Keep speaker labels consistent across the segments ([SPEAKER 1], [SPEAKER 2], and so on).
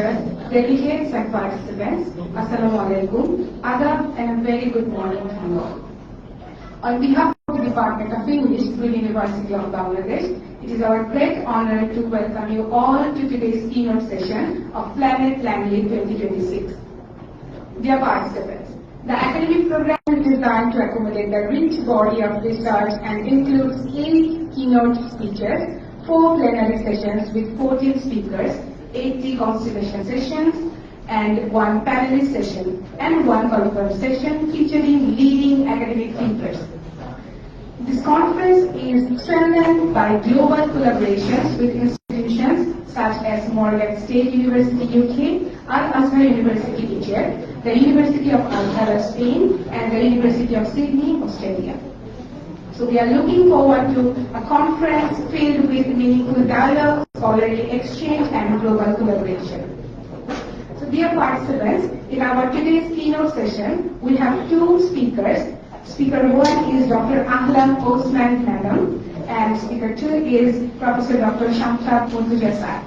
[SPEAKER 1] lecturers, delegates and participants, Assalamu alaikum, Adab and a very good morning to you all. On behalf of the Department of English, the University of Bangladesh, it is our great honor to welcome you all to today's keynote session of Planet LangLit 2026. Dear participants, the academic program is designed to accommodate the rich body of research and includes 8 keynote speeches, 4 plenary sessions with 14 speakers, 80 constellation sessions, and 1 panelist session, and 1 conference session featuring leading academic thinkers. This conference is strengthened by global collaborations with institutions such as Morgan State University UK, Al-Azhar University Egypt, the University of Alcalá Spain, and the University of Sydney, Australia. So we are looking forward to a conference filled with meaningful dialogue, scholarly exchange, and global collaboration. So dear participants, in our today's keynote session, we have 2 speakers. Speaker 1 is Dr. Ahlam Othman, Madam, and Speaker 2 is Professor Dr. Shamsad Murtaza.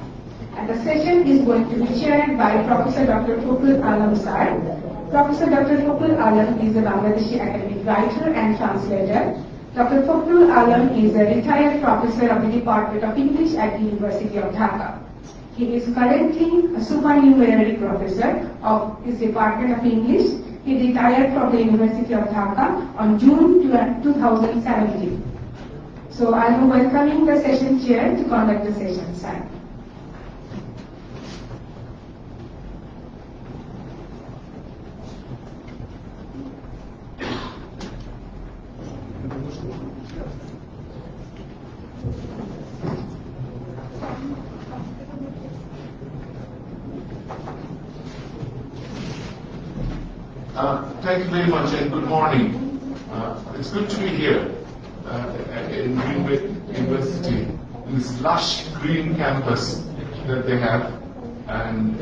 [SPEAKER 1] And the session is going to be chaired by Professor Dr. Fakhrul Alam Sir. Professor Dr. Fakhrul Alam is a Bangladeshi academic writer and translator. Dr. Fakhrul Alam is a retired professor of the Department of English at the University of Dhaka. He is currently a supernumerary professor of his Department of English. He retired from the University of Dhaka on June 2017. So I am welcoming the session chair to conduct the session, sir.
[SPEAKER 2] Thank you very much and good morning. It's good to be here in Greenwich University, in this lush green campus that they have, and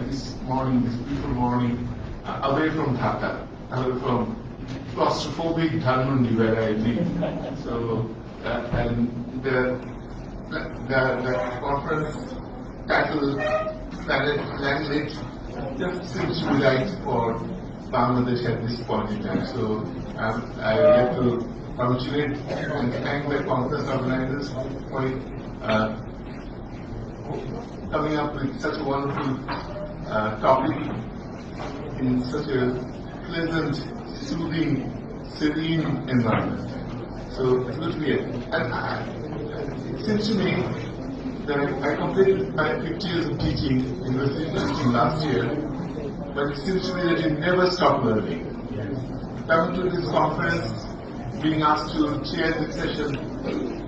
[SPEAKER 2] this morning, this beautiful morning, away from Dhaka, away from claustrophobic Dhanmondi where I live. So, and the conference titled Planet LangLit just seems to be right for Bangladesh at this point in time. So I would like to congratulate and thank the conference organizers for coming up with such a wonderful topic in such a pleasant, soothing, serene environment. So it's good to be here. And it seems to me that I completed my 50 years of teaching in university teaching last year, but it seems to me that you never stop learning. Coming to this conference, being asked to chair this session,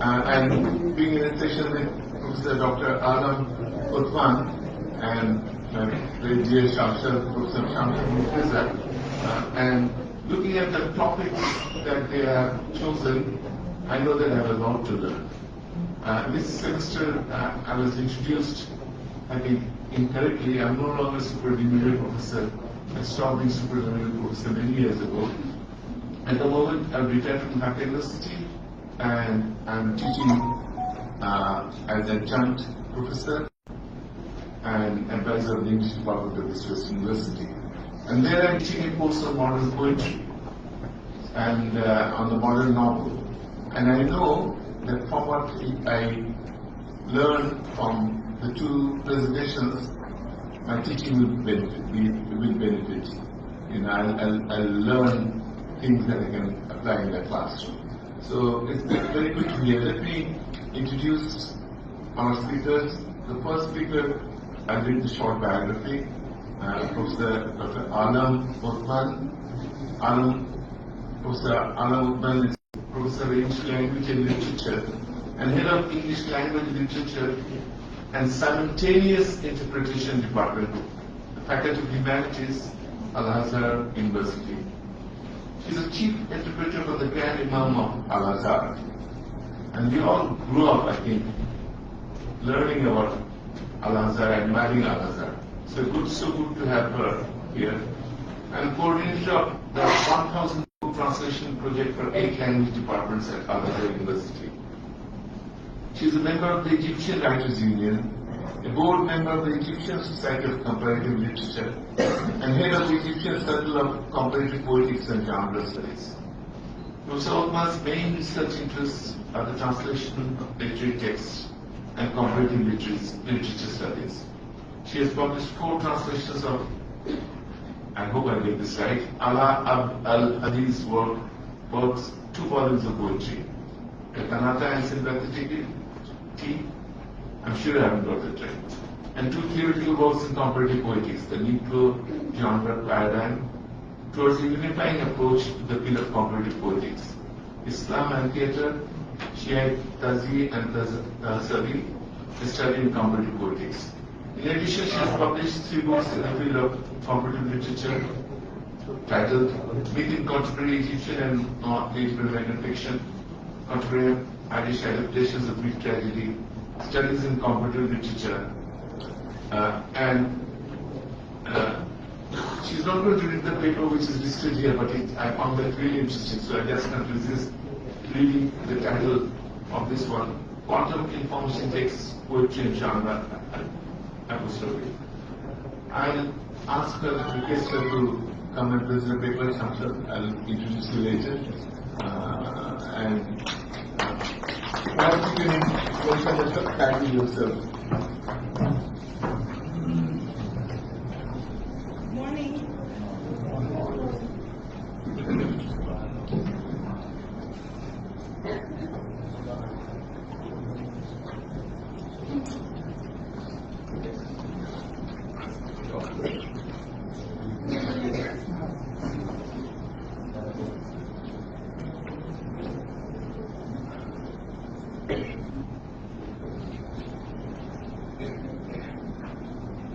[SPEAKER 2] and being in a session with Professor Dr. Ahlam Othman and my very dear Shamsad, Professor Shamsad Murtaza, and looking at the topics that they have chosen, I know that I have a lot to learn. This semester, I was introduced, I think, incorrectly. I'm no longer supernumerary professor. I stopped being supernumerary professor many years ago. At the moment, I've retired from Dhaka University, and I'm teaching as adjunct professor and advisor of the English department of East West University. And there I'm teaching a course on modern poetry and on the modern novel. And I know that from what I learned from the 2 presentations, my teaching will benefit. You know, I'll learn things that I can apply in the classroom. So it's very good to be here. Let me introduce our speakers. The first speaker, I'll read the short biography. Professor Dr. Ahlam Othman. Professor Ahlam Othman is Professor of English Language and Literature and Head of English Language Literature and Simultaneous Interpretation Department, the Faculty of Humanities, Al-Azhar University. She's a chief interpreter for the Grand Imam of Al-Azhar. And we all grew up, I think, learning about Al-Azhar, admiring Al-Azhar. So good to have her here. And coordinator of the 1,000 book translation project for 8 language departments at Al-Azhar University. She is a member of the Egyptian Writers Union a board member of the Egyptian Society of Comparative Literature, and head of the Egyptian Circle of Comparative Poetics and Genre Studies. Professor Othman's main research interests are the translation of literary texts and comparative literature studies. She has published 4 translations of, I hope I get this right, Ahlam al-Hadith's works, 2 volumes of poetry, the Kanata and Sympathetic Tea, I'm sure I haven't got it right, and 2 theoretical works in comparative poetics, the Nucleo-genre paradigm, towards a unifying approach to the field of comparative poetics, Islam and Theatre, Shiite Tazi and Tasavi, a study in comparative poetics. In addition, she has published 3 books in the field of comparative literature titled Myth in Contemporary Egyptian and Native American Fiction, Contemporary Irish Adaptations of Greek Tragedy, Studies in Comparative Literature, and she's not going to read the paper which is listed here, but I found that really interesting, so I just can't resist reading the title of this one, Quantum Information Texts, Poetry and Genre Apostrophe. I'll ask her, request her to come and present the paper. I'll introduce you later. And perhaps you can welcome her, title yourself.
[SPEAKER 3] Morning.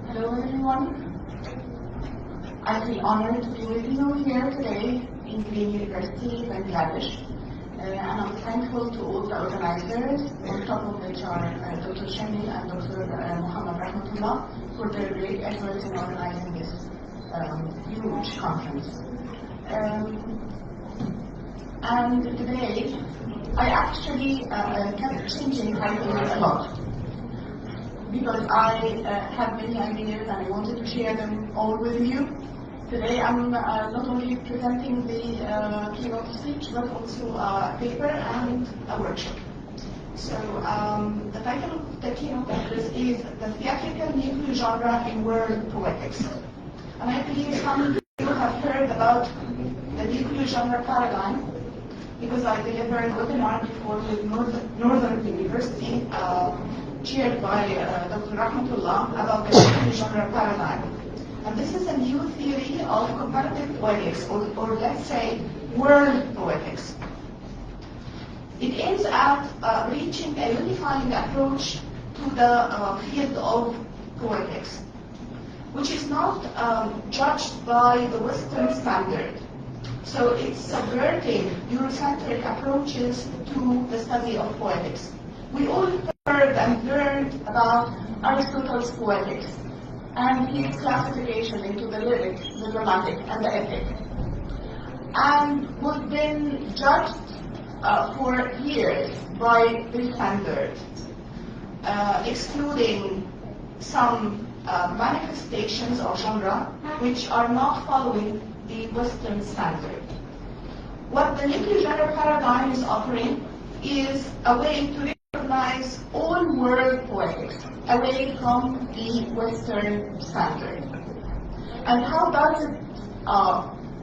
[SPEAKER 3] Hello everyone. I feel honored to be with you here today in Green University, Bangladesh. And I'm thankful to all the organizers, on top of which are Dr. Shamil and Dr. Muhammad Rahmatullah, for their great efforts in organizing this huge conference. And today, I actually kept changing titles a lot, because I have many ideas and I wanted to share them all with you. Today I'm not only presenting the keynote speech, but also a paper and a workshop. So the title of the keynote address is The Theatrical Nucleo-genre in World Poetics. And I believe some of you have heard about the Nucleo-genre paradigm, because I delivered a webinar before with Northern University, chaired by Dr. Rahmatullah, about the Nucleo-genre paradigm. And this is a new theory of comparative poetics, or let's say, world poetics. It aims at reaching a unifying approach to the field of poetics, which is not judged by the Western standard. So it's subverting Eurocentric approaches to the study of poetics. We all heard and learned about Aristotle's Poetics and his classification into the lyric, the dramatic, and the epic. And we've been judged for years by this standard, excluding some manifestations or genre which are not following the Western standard. What the Nucleo-genre paradigm is offering is a way to recognize all world poetics away from the Western standard. And how does it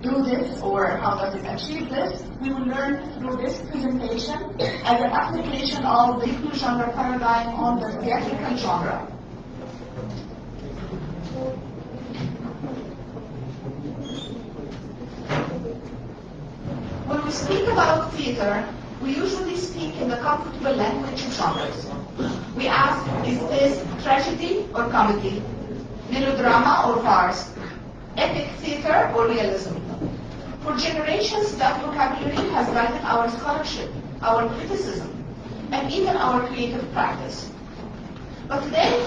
[SPEAKER 3] do this, or how does it achieve this? We will learn through this presentation as an application of the Nucleo-genre paradigm on the theatrical genre. When we speak about theater, we usually speak in the comfortable language of genres. We ask, is this tragedy or comedy, melodrama or farce, epic theater or realism? For generations, that vocabulary has guided our scholarship, our criticism, and even our creative practice. But today,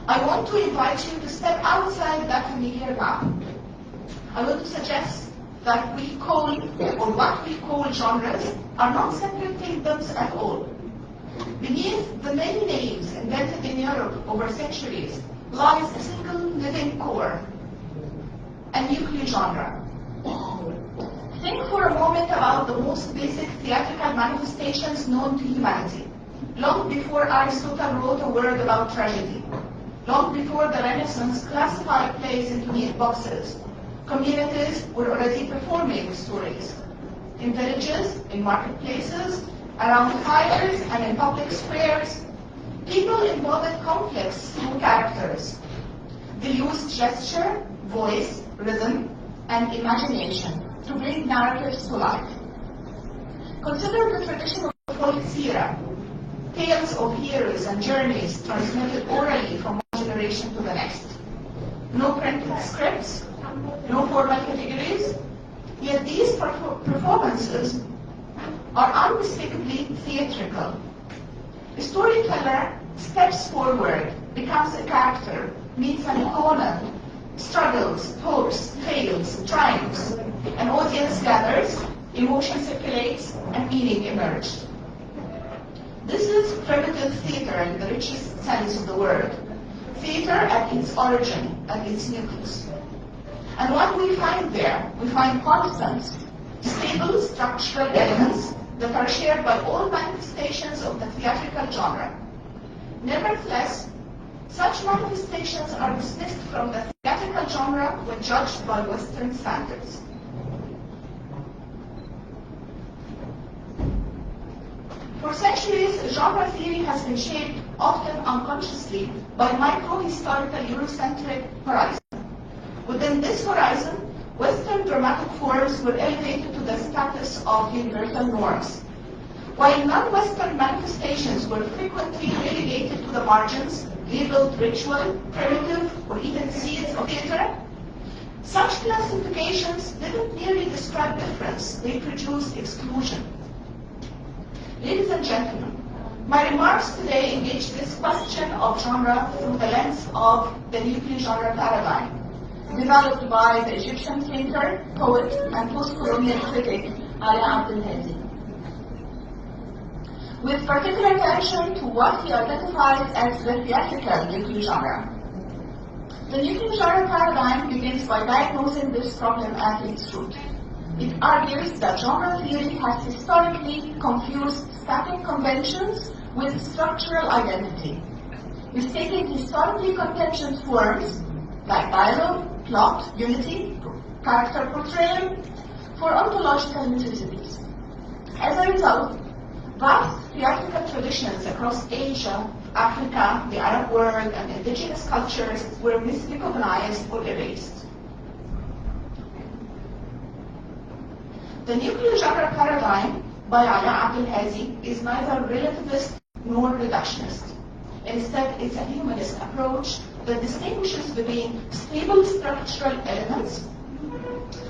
[SPEAKER 3] I want to invite you to step outside that familiar map. I want to suggest that what we call genres are not separate kingdoms at all. Beneath the many names invented in Europe over centuries lies a single living core, a Nucleo-genre. Think for a moment about the most basic theatrical manifestations known to humanity. Long before Aristotle wrote a word about tragedy, long before the Renaissance classified plays into neat boxes, communities were already performing stories. In villages, in marketplaces, around fires, and in public squares, people embodied conflicts through characters. They used gesture, voice, rhythm, and imagination to bring narratives to life. Consider the tradition of folk era, tales of heroes and journeys transmitted orally from one generation to the next. No printed scripts, no formal categories, yet these performances are unmistakably theatrical. The storyteller steps forward, becomes a character, meets an opponent, struggles, hopes, fails, triumphs. An audience gathers, emotion circulates, and meaning emerges. This is primitive theater in the richest sense of the word. Theater at its origin, at its nucleus. And what we find there, we find constants, stable structural elements that are shared by all manifestations of the theatrical genre. Nevertheless, such manifestations are dismissed from the theatrical genre when judged by Western standards. For centuries, genre theory has been shaped, often unconsciously, by micro-historical Eurocentric horizon. Within this horizon, Western dramatic forms were elevated to the status of universal norms, while non-Western manifestations were frequently relegated to the margins, labeled ritual, primitive, or even seeds of theater. Such classifications didn't merely describe difference, they produced exclusion. Ladies and gentlemen, my remarks today engage this question of genre through the lens of the Nucleo-genre paradigm, developed by the Egyptian thinker, poet, and post-colonial critic Ahlam Othman, with particular attention to what he identifies as the theatrical Nucleo-genre. The Nucleo-genre paradigm begins by diagnosing this problem at its root. It argues that genre theory has historically confused static conventions with structural identity, mistaking historically contingent forms like dialogue, plot, unity, character portrayal for ontological necessities. As a result, vast theatrical traditions across Asia, Africa, the Arab world, and indigenous cultures were misrecognized or erased. The Nucleo-genre paradigm by Ahlam Othman is neither relativist nor reductionist. Instead, it's a humanist approach that distinguishes between stable structural elements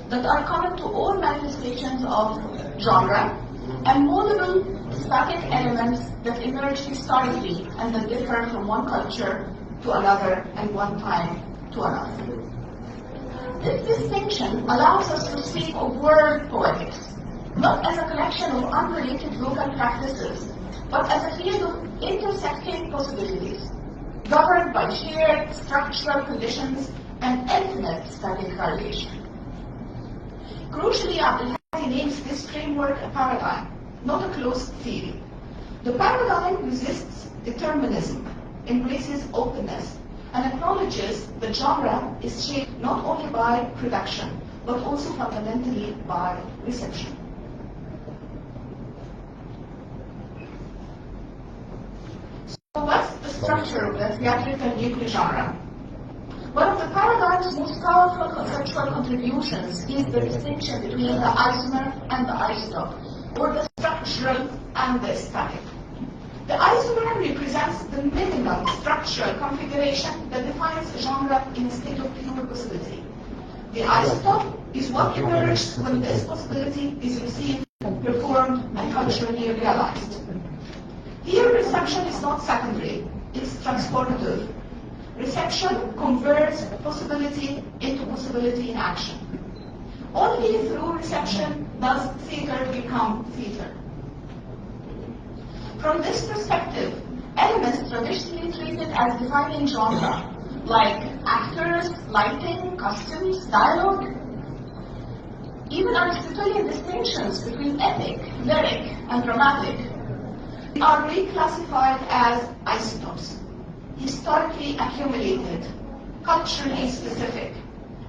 [SPEAKER 3] that are common to all manifestations of genre and moldable static elements that emerge historically and that differ from one culture to another and one time to another. This distinction allows us to speak of world poetics, not as a collection of unrelated local practices, but as a field of intersecting possibilities, governed by shared structural conditions and infinite static variation. Crucially, Abdul Hadi names this framework a paradigm, not a closed theory. The paradigm resists determinism, embraces openness, and acknowledges that genre is shaped not only by production, but also fundamentally by reception. So what's the structure of the theatrical Nucleo-genre? One of the paradigm's most powerful conceptual contributions is the distinction between the isomer and the isotope, or the structural and the static. The isomer represents the minimum structural configuration that defines a genre in a state of pure possibility. The isotope is what emerges when this possibility is received, performed, and culturally realized. Here, reception is not secondary, it's transformative. Reception converts possibility into possibility in action. Only through reception does theater become theater. From this perspective, elements traditionally treated as defining genre, like actors, lighting, costumes, dialogue, even Aristotelian distinctions between epic, lyric, and dramatic, are reclassified as isotopes, historically accumulated, culturally specific,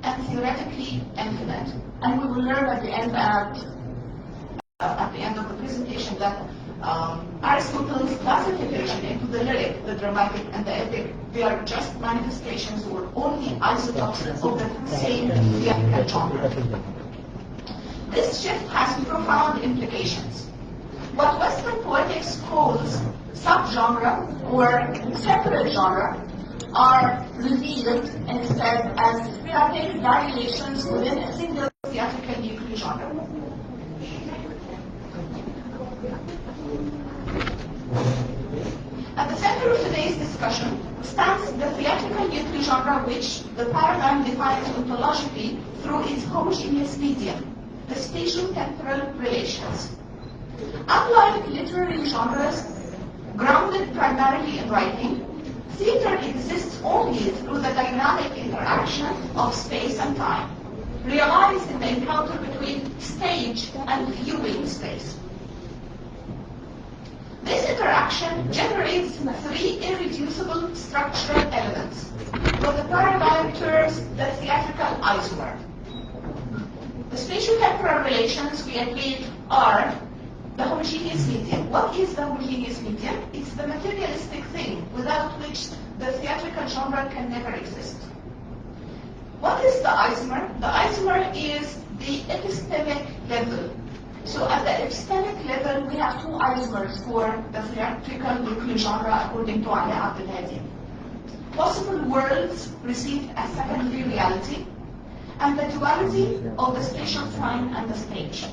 [SPEAKER 3] and theoretically infinite. And we will learn at the end of the presentation that Aristotle's classification into the lyric, the dramatic, and the epic, they are just manifestations or only isotopes of the same theatrical genre. This shift has profound implications. What Western poetics calls subgenre or separate genre are revealed instead as theatric variations within a single theatrical Nucleo-genre. At the center of today's discussion stands the theatrical Nucleo-genre, which the paradigm defines ontologically through its homogeneous medium, the spatial-temporal relations. Unlike literary genres, grounded primarily in writing, theater exists only through the dynamic interaction of space and time, realized in the encounter between stage and viewing space. This interaction generates three irreducible structural elements, what the paradigm terms the theatrical isomer. The spatial-temporal relations, we agreed, are the homogeneous medium. What is the homogeneous medium? It's the materialistic thing without which the theatrical genre can never exist. What is the isomer? The isomer is the epistemic level. So at the epistemic level, we have two isomers for the theatrical Nucleo-genre according to Ahlam Othman. Possible worlds received as secondary reality, and the duality of the spatial time and the stage.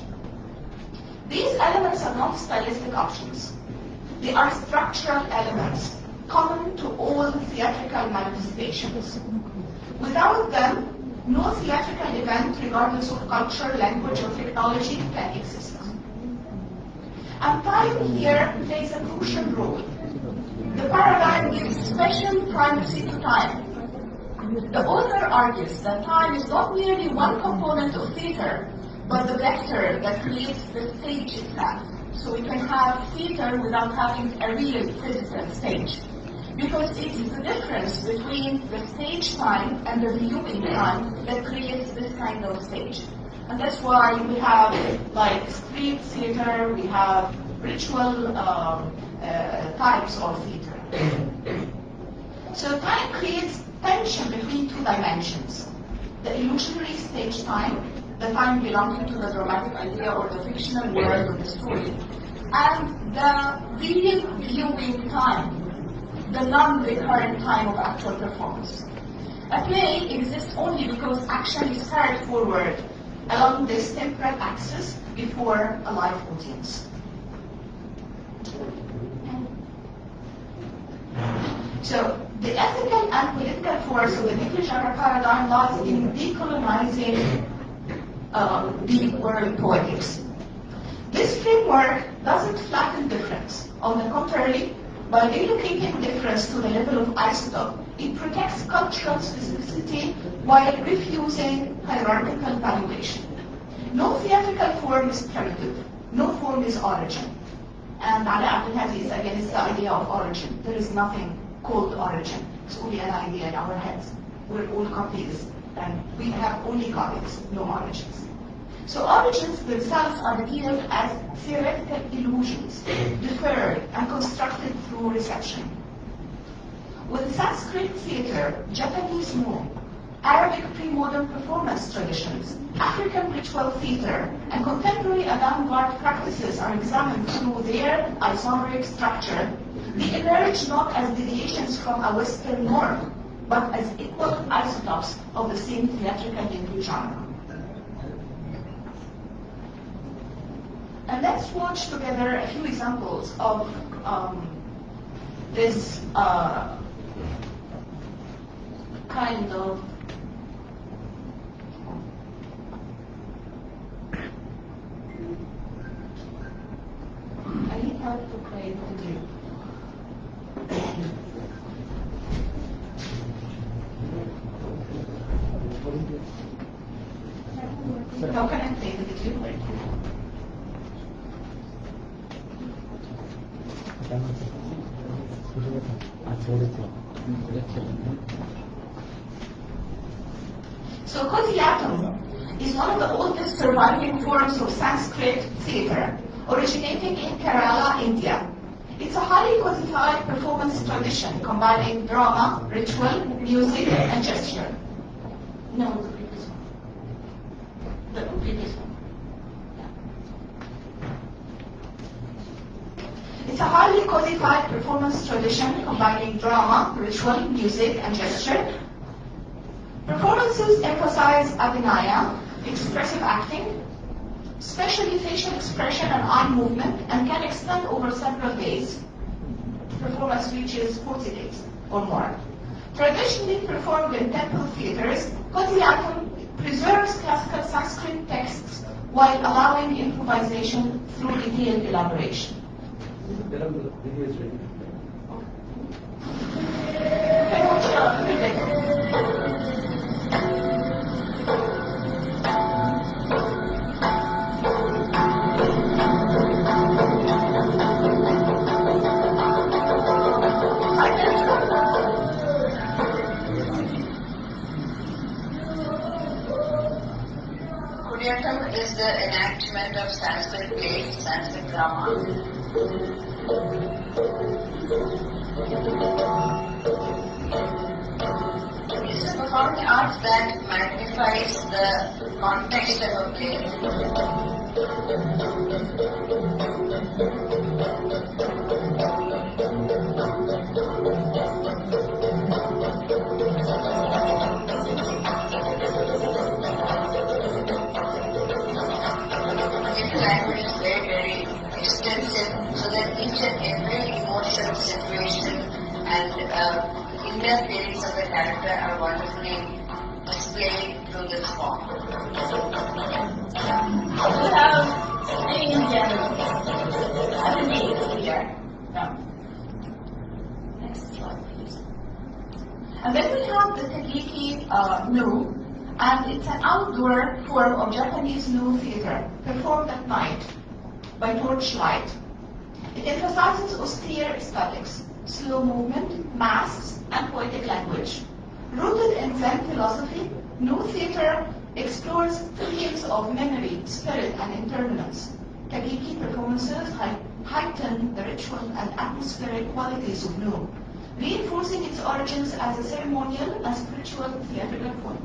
[SPEAKER 3] These elements are not stylistic options. They are structural elements common to all theatrical manifestations. Without them, no theatrical event, regardless of culture, language, or technology, can exist. And time here plays a crucial role. The paradigm gives special primacy to time. The author argues that time is not merely one component of theater, but the vector that creates the stage itself. So we can have theater without having a real physical stage. Because it's the difference between the stage time and the viewing time that creates this kind of stage. And that's why we have like street theater, we have ritual types of theater. So time creates tension between two dimensions. The illusionary stage time, the time belonging to the dramatic idea or the fictional world of the story, and the real viewing time, the non-recurrent time of actual performance. A play exists only because action is carried forward along this temporal axis before a live audience. So, the ethical and political force of the Nucleo-genre paradigm lies in decolonizing deep world poetics. This framework doesn't flatten difference. On the contrary, by relocating difference to the level of isotope, it protects cultural specificity while refusing hierarchical valuation. No theatrical form is primitive. No form is origin. And Ahlam Othman is against the idea of origin. There is nothing called origin. It's only an idea in our heads. We're all copies, and we have only copies, no origins. So origins themselves are revealed as theoretical illusions, deferred and constructed through reception. With Sanskrit theater, Japanese Moon, Arabic pre-modern performance traditions, African ritual theater, and contemporary avant-garde practices are examined through their isomeric structure, they emerge not as deviations from a Western norm, but as equal isotopes of the same theatrical Nucleo-genre. And let's watch together a few examples of this kind of I need help to play.
[SPEAKER 1] able to do. How can I play with the keyboard? So Theatrical is one of the oldest surviving forms of Sanskrit theatre, originating in Kerala, India. It's a highly codified performance tradition combining drama, ritual, music, and gesture. No, the previous one. The previous one. It's a highly codified performance tradition combining drama, ritual, music, and gesture. Performances emphasize abhinaya, expressive acting, especially facial expression and eye movement, and can extend over several days. Performance reaches 40 days or more. Traditionally performed in temple theaters, Theatrical preserves classical Sanskrit texts while allowing improvisation through detailed elaboration.
[SPEAKER 3] Theatrical is the enactment of Sanskrit plays, Sanskrit drama. It is a performing art that magnifies the context of a play. Language is very, very extensive, so that each and every emotion, situation, and inner feelings of the character are wonderfully displayed through this form. We have any Indian here. No. Next slide, please. And then we have the Tegiki Nu. And it's an outdoor form of Japanese new theater, performed at night by torchlight. It emphasizes austere aesthetics, slow movement, masks, and poetic language. Rooted in Zen philosophy, new theater explores themes of memory, spirit, and impermanence. Tegiki performances heighten the ritual and atmospheric qualities of Nu, reinforcing its origins as a ceremonial and spiritual theatrical form.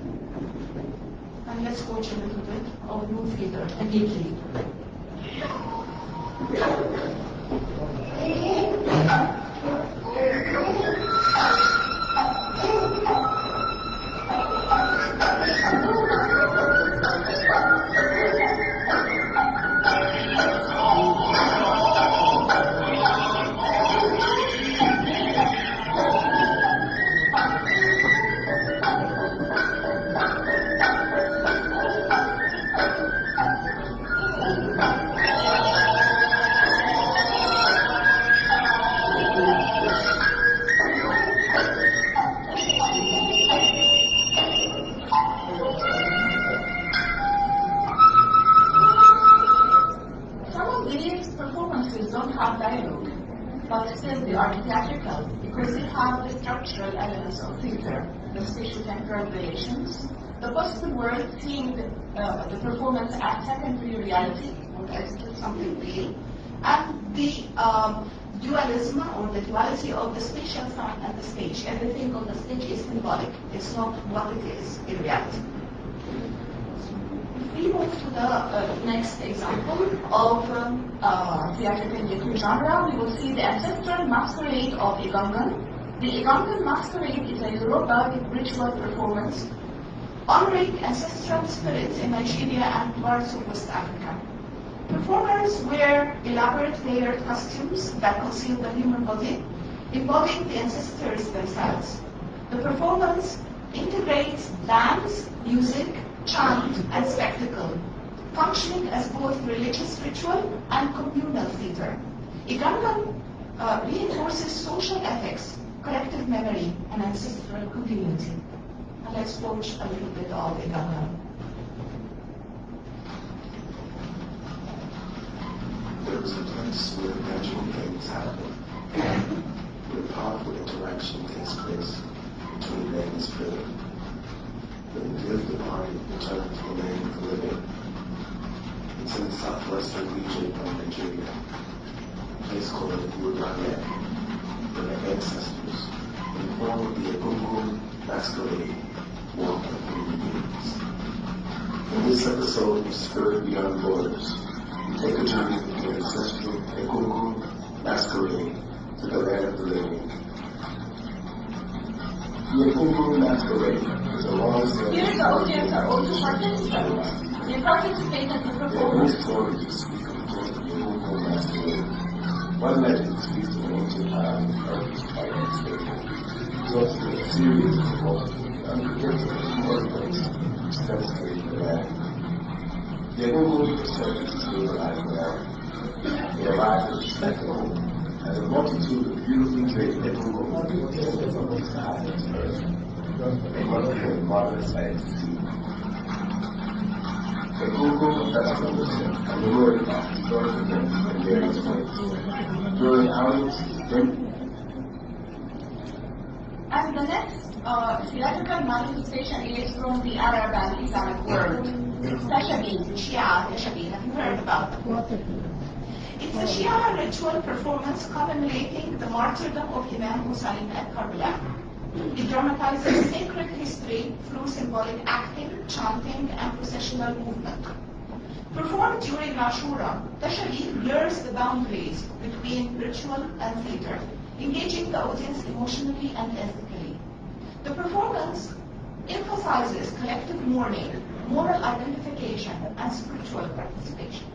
[SPEAKER 3] And let's watch a little bit of new theater immediately. But still they are theatrical because they have the structural elements of theater, the spatial-temporal relations, the possible world seeing the performance as secondary reality, or as something real, and the dualism or the duality of the spatial side and the stage. Everything on the stage is symbolic. It's not what it is in reality. We move to the next example of theatrical Nucleo-genre. We will see the ancestral masquerade of Igangan. The Igangan masquerade is a Yoruba ritual performance honoring ancestral spirits in Nigeria and parts of West Africa. Performers wear elaborate layered costumes that conceal the human body, embodying the ancestors themselves. The performance integrates dance, music, chant, and spectacle, functioning as both religious ritual and communal theater. Igangan reinforces social ethics, collective memory, and ancestral continuity. And let's watch a little bit of it.
[SPEAKER 4] There is a place where natural things happen, where powerful interaction takes place between man and spirit. When the gift departed returned to the land of the living. It's in the southwestern region of Nigeria, a place called Nucleo-genre, where the ancestors, in the form of the Egungun masquerade, walk with human beings. In this episode of Spirit Beyond Borders, we take a journey with the ancestral Egungun masquerade to the land of the living. The Egungun masquerade is a long-standing...
[SPEAKER 3] Here the audience are also participants. They participate in the
[SPEAKER 4] There are
[SPEAKER 3] performance.
[SPEAKER 4] many stories that speak of the Egungun masquerade. One legend speaks of an ancient time when Earth was quite unstable, resulting in a series of multiple unpredictable earthquakes which devastated the land. The Egungun were said to stabilize the land. They arrived at the spectacle as a multitude of beautifully draped Egungun descended from the sky into earth. They must be in modern science too. The Egungun festivals and the word of historic events in various points. During outings,
[SPEAKER 3] And the next theatrical manifestation is from the Arab and Islamic world. It's Tashabih, Shia Tashabih. Have you heard about it? It's a Shia ritual performance commemorating the martyrdom of Imam Hussein at Karbala. It dramatizes sacred history through symbolic acting, chanting, and processional movement. Performed during Ashura, Tashabih blurs the boundaries between ritual and theater, engaging the audience emotionally and ethically. The performance emphasizes collective mourning, moral identification, and spiritual participation.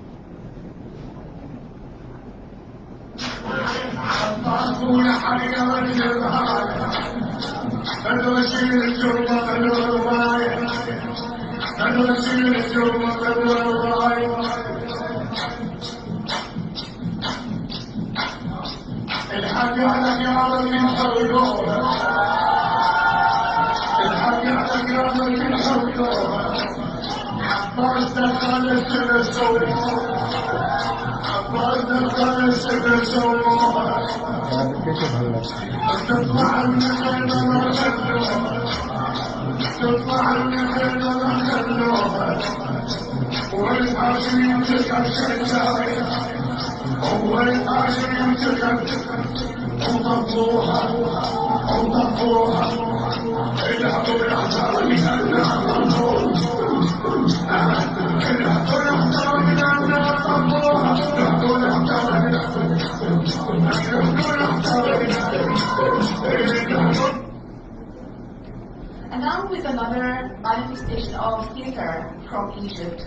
[SPEAKER 3] And now with another manifestation of theater from Egypt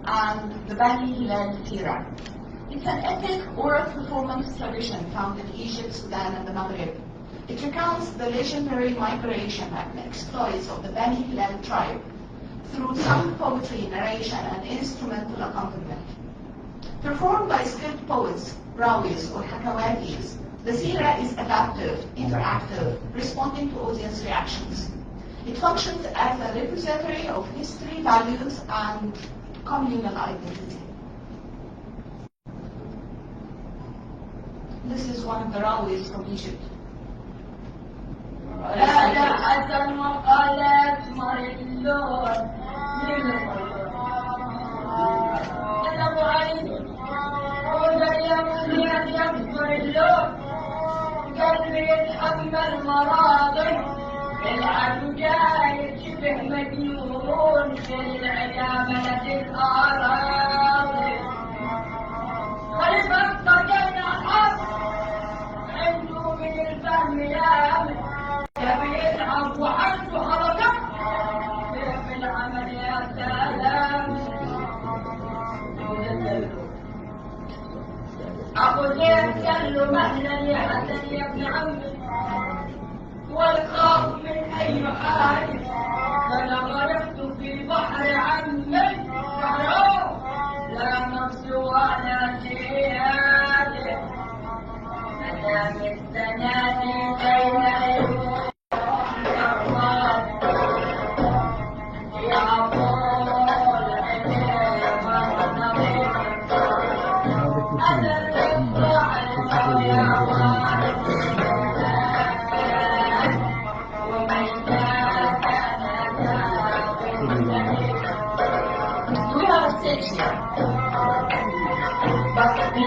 [SPEAKER 3] and the Bani-led Tira. It's an epic oral performance tradition found in Egypt, Sudan, and the Maghreb. It recounts the legendary migration and exploits of the Bani-led tribe through some poetry, narration, and instrumental accompaniment. Performed by skilled poets, rawis, or hakawatis, the Sira is adaptive, interactive, responding to audience reactions. It functions as a repository of history, values, and communal identity. This is one of the rawis from Egypt.
[SPEAKER 5] العب جاي شبه مجنون في العجامة الأراضي خلف طريقنا الحق عنده من الفهم يامن يبي يلعب وحده حركة في العمل يا سلام أبو زيد قال له مهلا يا حسن يا ابن عمي والخاف من أي حال فأنا غرقت في بحر عمي لا نفس ولا زيادة
[SPEAKER 3] We have a stage here, but the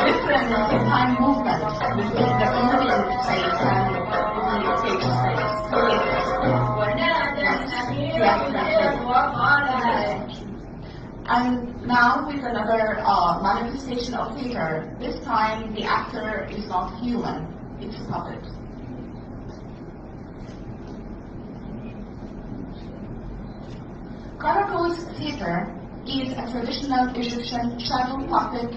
[SPEAKER 3] different time movement between the moving space and the stage space. And now with another manifestation of theater. This time the actor is not human, it's a puppet. Caracol's theater is a traditional Egyptian shadow puppet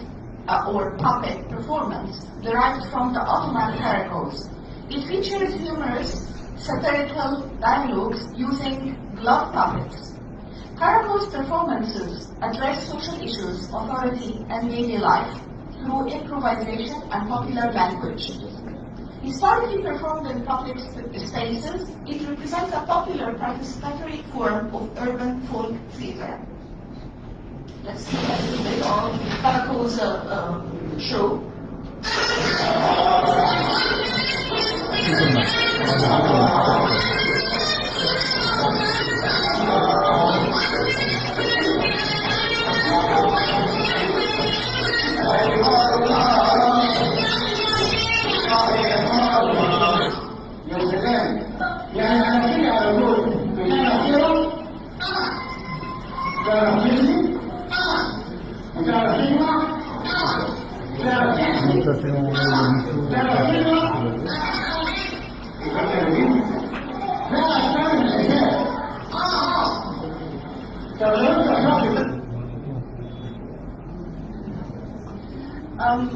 [SPEAKER 3] or puppet performance derived from the Ottoman caracals. It features humorous, satirical dialogues using glove puppets. Caracol's performances address social issues, authority, and daily life through improvisation and popular language. Historically performed in public spaces, it represents a popular participatory form of urban folk theater. Let's see a little bit of Caracol's show.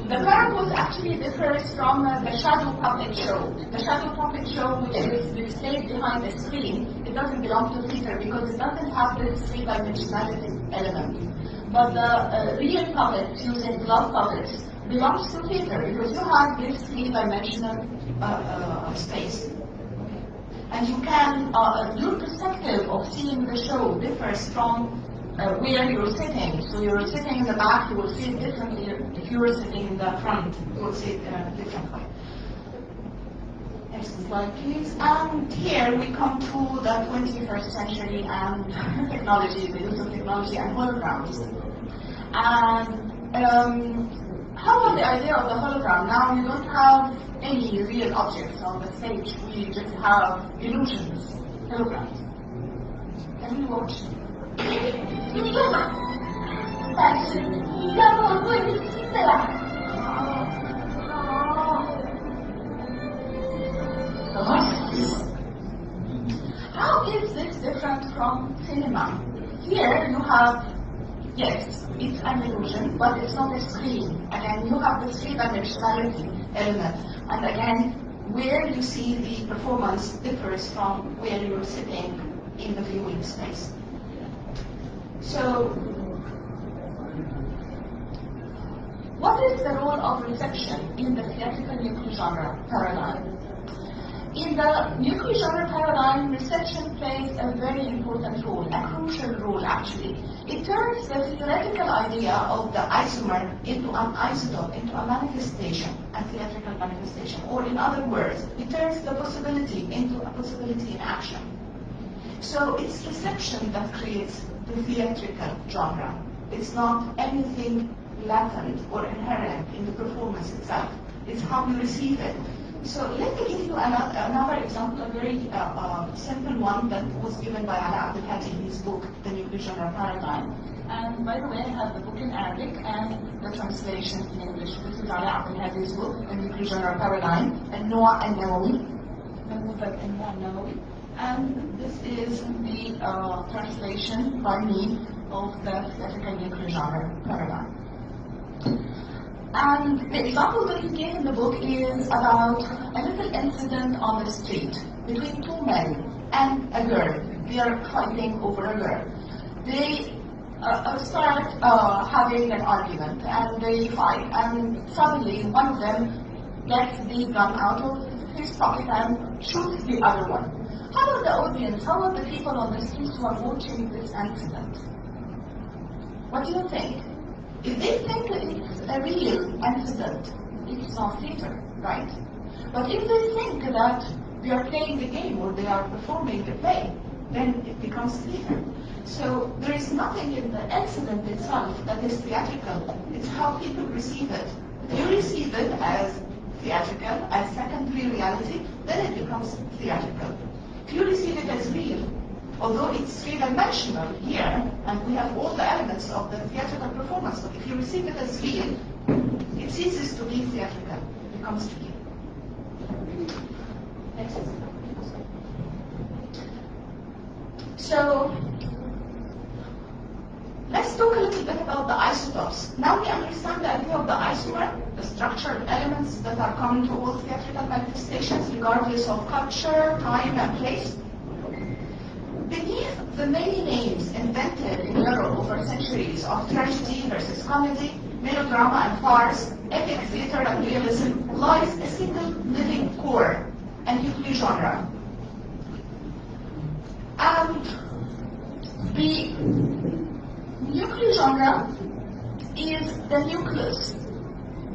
[SPEAKER 3] The Caracals actually differs from the shadow puppet show. The shadow puppet show, which is displayed behind the screen, it doesn't belong to theater because it doesn't have this three-dimensionality element. But the real puppets using glove puppets belongs to theater because you have this three-dimensional space. And you can, your perspective of seeing the show differs from where you're sitting. So you're sitting in the back, you will see it differently. If you're sitting in the front, you will see it differently. Next slide, please. And here we come to the 21st century and technology, the use of technology and holograms. And how about the idea of the hologram? Now you don't have any real objects on the stage. We just have illusions, holograms. Can we watch? How is this different from cinema? Here you have, yes, it's an illusion, but it's not a screen. Again, you have the three-dimensionality element. And again, where you see the performance differs from where you're sitting in the viewing space. So, what is the role of reception in the theatrical Nucleo-genre paradigm? In the Nucleo-genre paradigm, reception plays a very important role, a crucial role actually. It turns the theoretical idea of the isomer into an isotope, into a manifestation, a theatrical manifestation. Or in other words, it turns the possibility into a possibility in action. So it's reception that creates the theatrical genre. It's not anything latent or inherent in the performance itself. It's how you receive it. So let me give you another example, a very simple one that was given by Ahlam Othman in his book, The Nucleo-genre Paradigm. And by the way, I have the book in Arabic and the translation in English. This is Ahlam Othman's book, The Nucleo-genre Paradigm, النوع النووي. And this is the translation by me of the theatrical Nucleo-genre paradigm. And the example that he gave in the book is about a little incident on the street between two men and a girl. They are fighting over a girl. They start having an argument and they fight, and suddenly one of them gets the gun out of his pocket and shoots the other one. how are the audience, how are the people on the streets who are watching this incident? What do you think? If they think it's a real incident, it's not theater, right? But if they think that they are playing the game or they are performing the play, then it becomes theater. So there is nothing in the incident itself that is theatrical. It's how people receive it. If you receive it as theatrical, as secondary reality, then it becomes theatrical. If you receive it as real, although it's three-dimensional here, and we have all the elements of the theatrical performance, but if you receive it as real, it ceases to be theatrical. It becomes real. Next. So, let's talk a little bit about the isotopes. Now we understand the idea of the isomer, the structural elements that are common to all theatrical manifestations, regardless of culture, time, and place. Beneath the many names invented in Europe over centuries of tragedy versus comedy, melodrama and farce, epic theater and realism, lies a single living core, a Nucleo-genre. And the Nucleo-genre is the nucleus,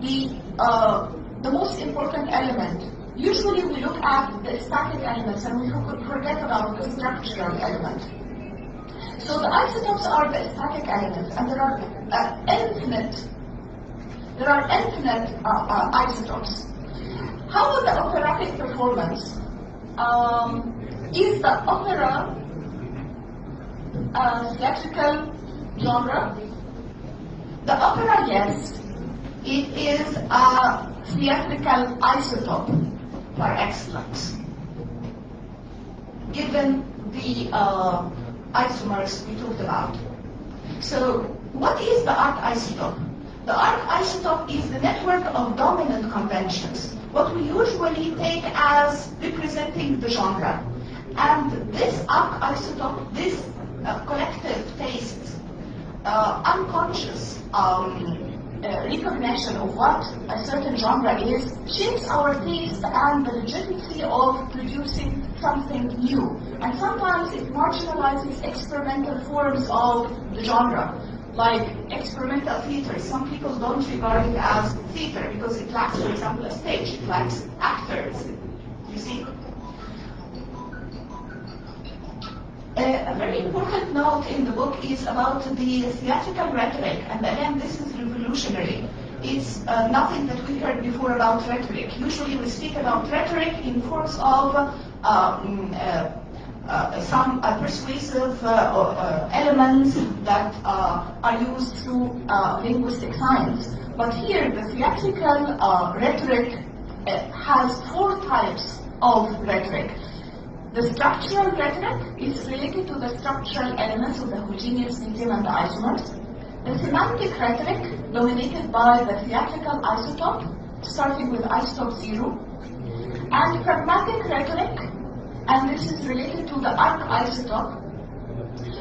[SPEAKER 3] the most important element. Usually we look at the static elements and we forget about the structural element. So the isotopes are the static elements, and there are infinite isotopes. How about the operatic performance? Is the opera a theatrical genre? The opera, yes, it is a theatrical isotope par excellence, given the isomers we talked about. So, what is the arc isotope? The arc isotope is the network of dominant conventions, what we usually take as representing the genre. And this arc isotope, this collective taste, unconscious recognition of what a certain genre is, shapes our taste and the legitimacy of producing something new. And sometimes it marginalizes experimental forms of the genre, like experimental theater. Some people don't regard it as theater because it lacks, for example, a stage, it lacks actors, you see. A very important note in the book is about the theatrical rhetoric, and again, this is revolutionary. It's nothing that we heard before about rhetoric. Usually we speak about rhetoric in forms of some persuasive elements that are used through linguistic science. But here, the theatrical rhetoric has four types of rhetoric. The structural rhetoric is related to the structural elements of the homogeneous medium and the isomers. The semantic rhetoric, dominated by the theatrical isotope, starting with isotope 0. And pragmatic rhetoric, and this is related to the arc isotope,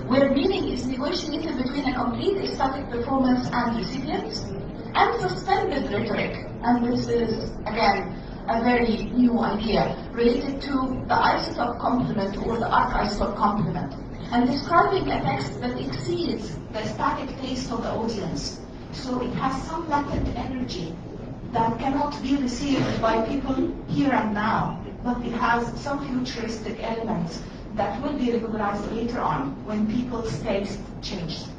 [SPEAKER 3] where meaning is negotiated between a complete static performance and recipients. And suspended rhetoric, and this is, again, a very new idea related to the isotope complement or the arc isotope complement, and describing a text that exceeds the static taste of the audience. So it has some latent energy that cannot be received by people here and now, but it has some futuristic elements that will be recognized later on when people's taste changes.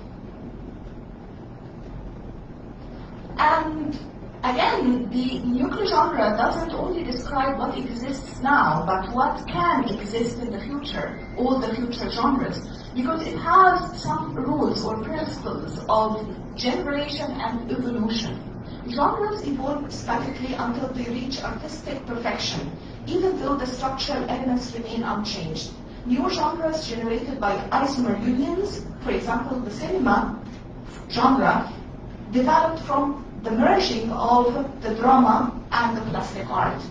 [SPEAKER 3] And again, the Nucleo-genre doesn't only describe what exists now, but what can exist in the future, all the future genres, because it has some rules or principles of generation and evolution. Genres evolve statically until they reach artistic perfection, even though the structural elements remain unchanged. New genres generated by isomer unions, for example, the cinema genre, developed from the merging of the drama and the plastic art.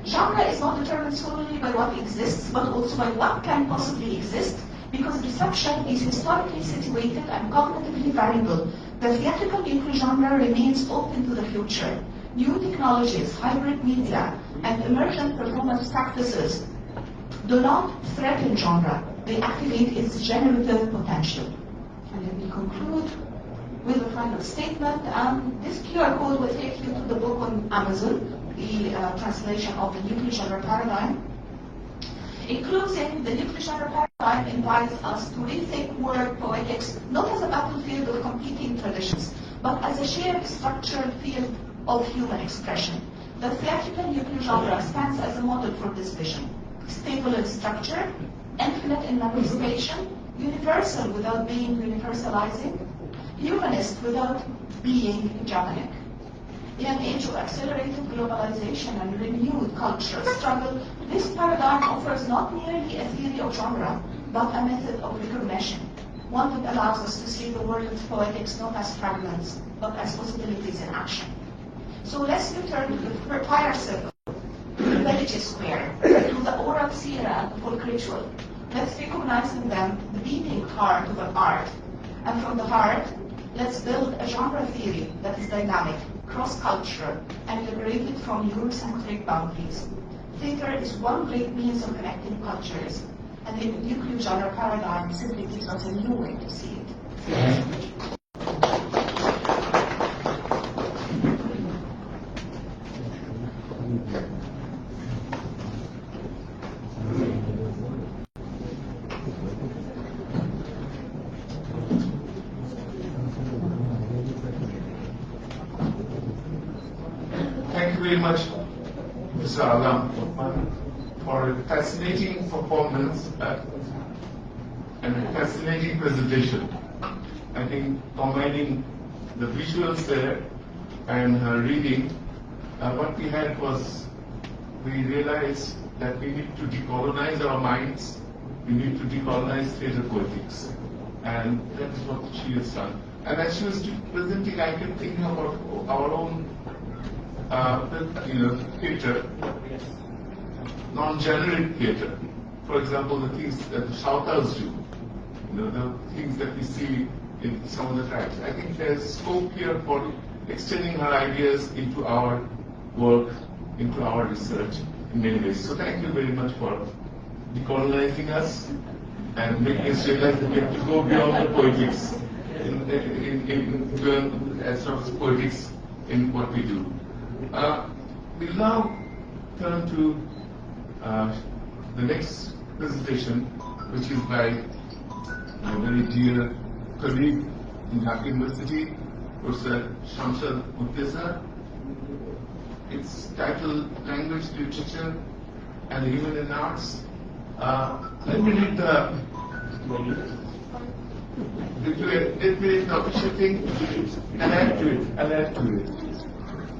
[SPEAKER 3] Genre is not determined solely by what exists, but also by what can possibly exist, because reception is historically situated and cognitively variable. The theatrical Nucleo-genre remains open to the future. New technologies, hybrid media, and emergent performance practices do not threaten genre, they activate its generative potential. And let me conclude with a final statement. This QR code will take you to the book on Amazon, the translation of the Nucleo-genre paradigm. In closing, the Nucleo-genre paradigm invites us to rethink word poetics not as a battlefield of competing traditions, but as a shared structured field of human expression. The theatrical Nucleo-genre stands as a model for this vision. Stable in structure, infinite in manifestation, universal without being universalizing, humanist without being hegemonic. In an age of accelerated globalization and renewed cultural struggle, this paradigm offers not merely a theory of genre, but a method of recognition, one that allows us to see the world of poetics not as fragments, but as possibilities in action. So let's return to the fire circle, to the village square, to the oral sira and the folk ritual. Let's recognize in them the beating heart of an art. And from the heart, let's build a genre theory that is dynamic, cross-cultural, and liberated from Eurocentric boundaries. Theater is one great means of connecting cultures, and the Nucleo-genre paradigm simply gives us a new way to see it.
[SPEAKER 2] Thank you very much, Mr. Ahlam Othman, for a fascinating performance and a fascinating presentation. I think combining the visuals there and her reading, what we had was, we realized that we need to decolonize our minds, we need to decolonize theater poetics, and that is what she has done. And as she was presenting, I kept thinking about our own theater, non-generic theater. For example, the things that the shoutouts do, the things that we see in some of the tracks. I think there's scope here for extending her ideas into our work, into our research in many ways. So thank you very much for decolonizing us and making us realize that we have to go beyond the poetics as far as poetics in what we do. We'll now turn to the next presentation, which is by my very dear colleague in Dhaka University, Professor Ahlam. It's titled Language, Literature, and the Human Arts. Let me read the official thing and add to it.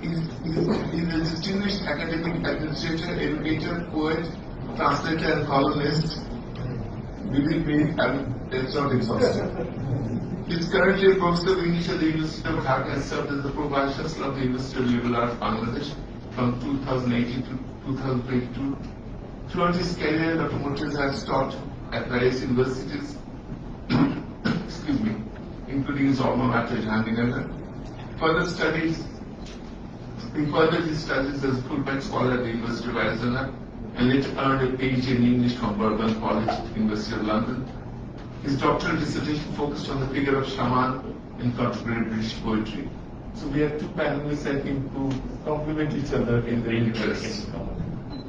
[SPEAKER 2] He's a distinguished academic administrator, educator, poet, translator, and columnist. Believe me, it's not exhaustive. He's currently a professor of English at the University of Dhaka and served as the Pro-Vice-Chancellor of the University of Liberal Arts, Bangladesh from 2018 to 2022. Throughout his career, Dr. Murtaza has taught at various universities, excuse me, including his alma mater, Jahannagar. He furthered his studies as a Fulbright Scholar at the University of Arizona and later earned a PhD in English from Bourbon College, University of London. His doctoral dissertation focused on the figure of shaman in contemporary British poetry. So we have two panelists, I think, who complement each other in their interests.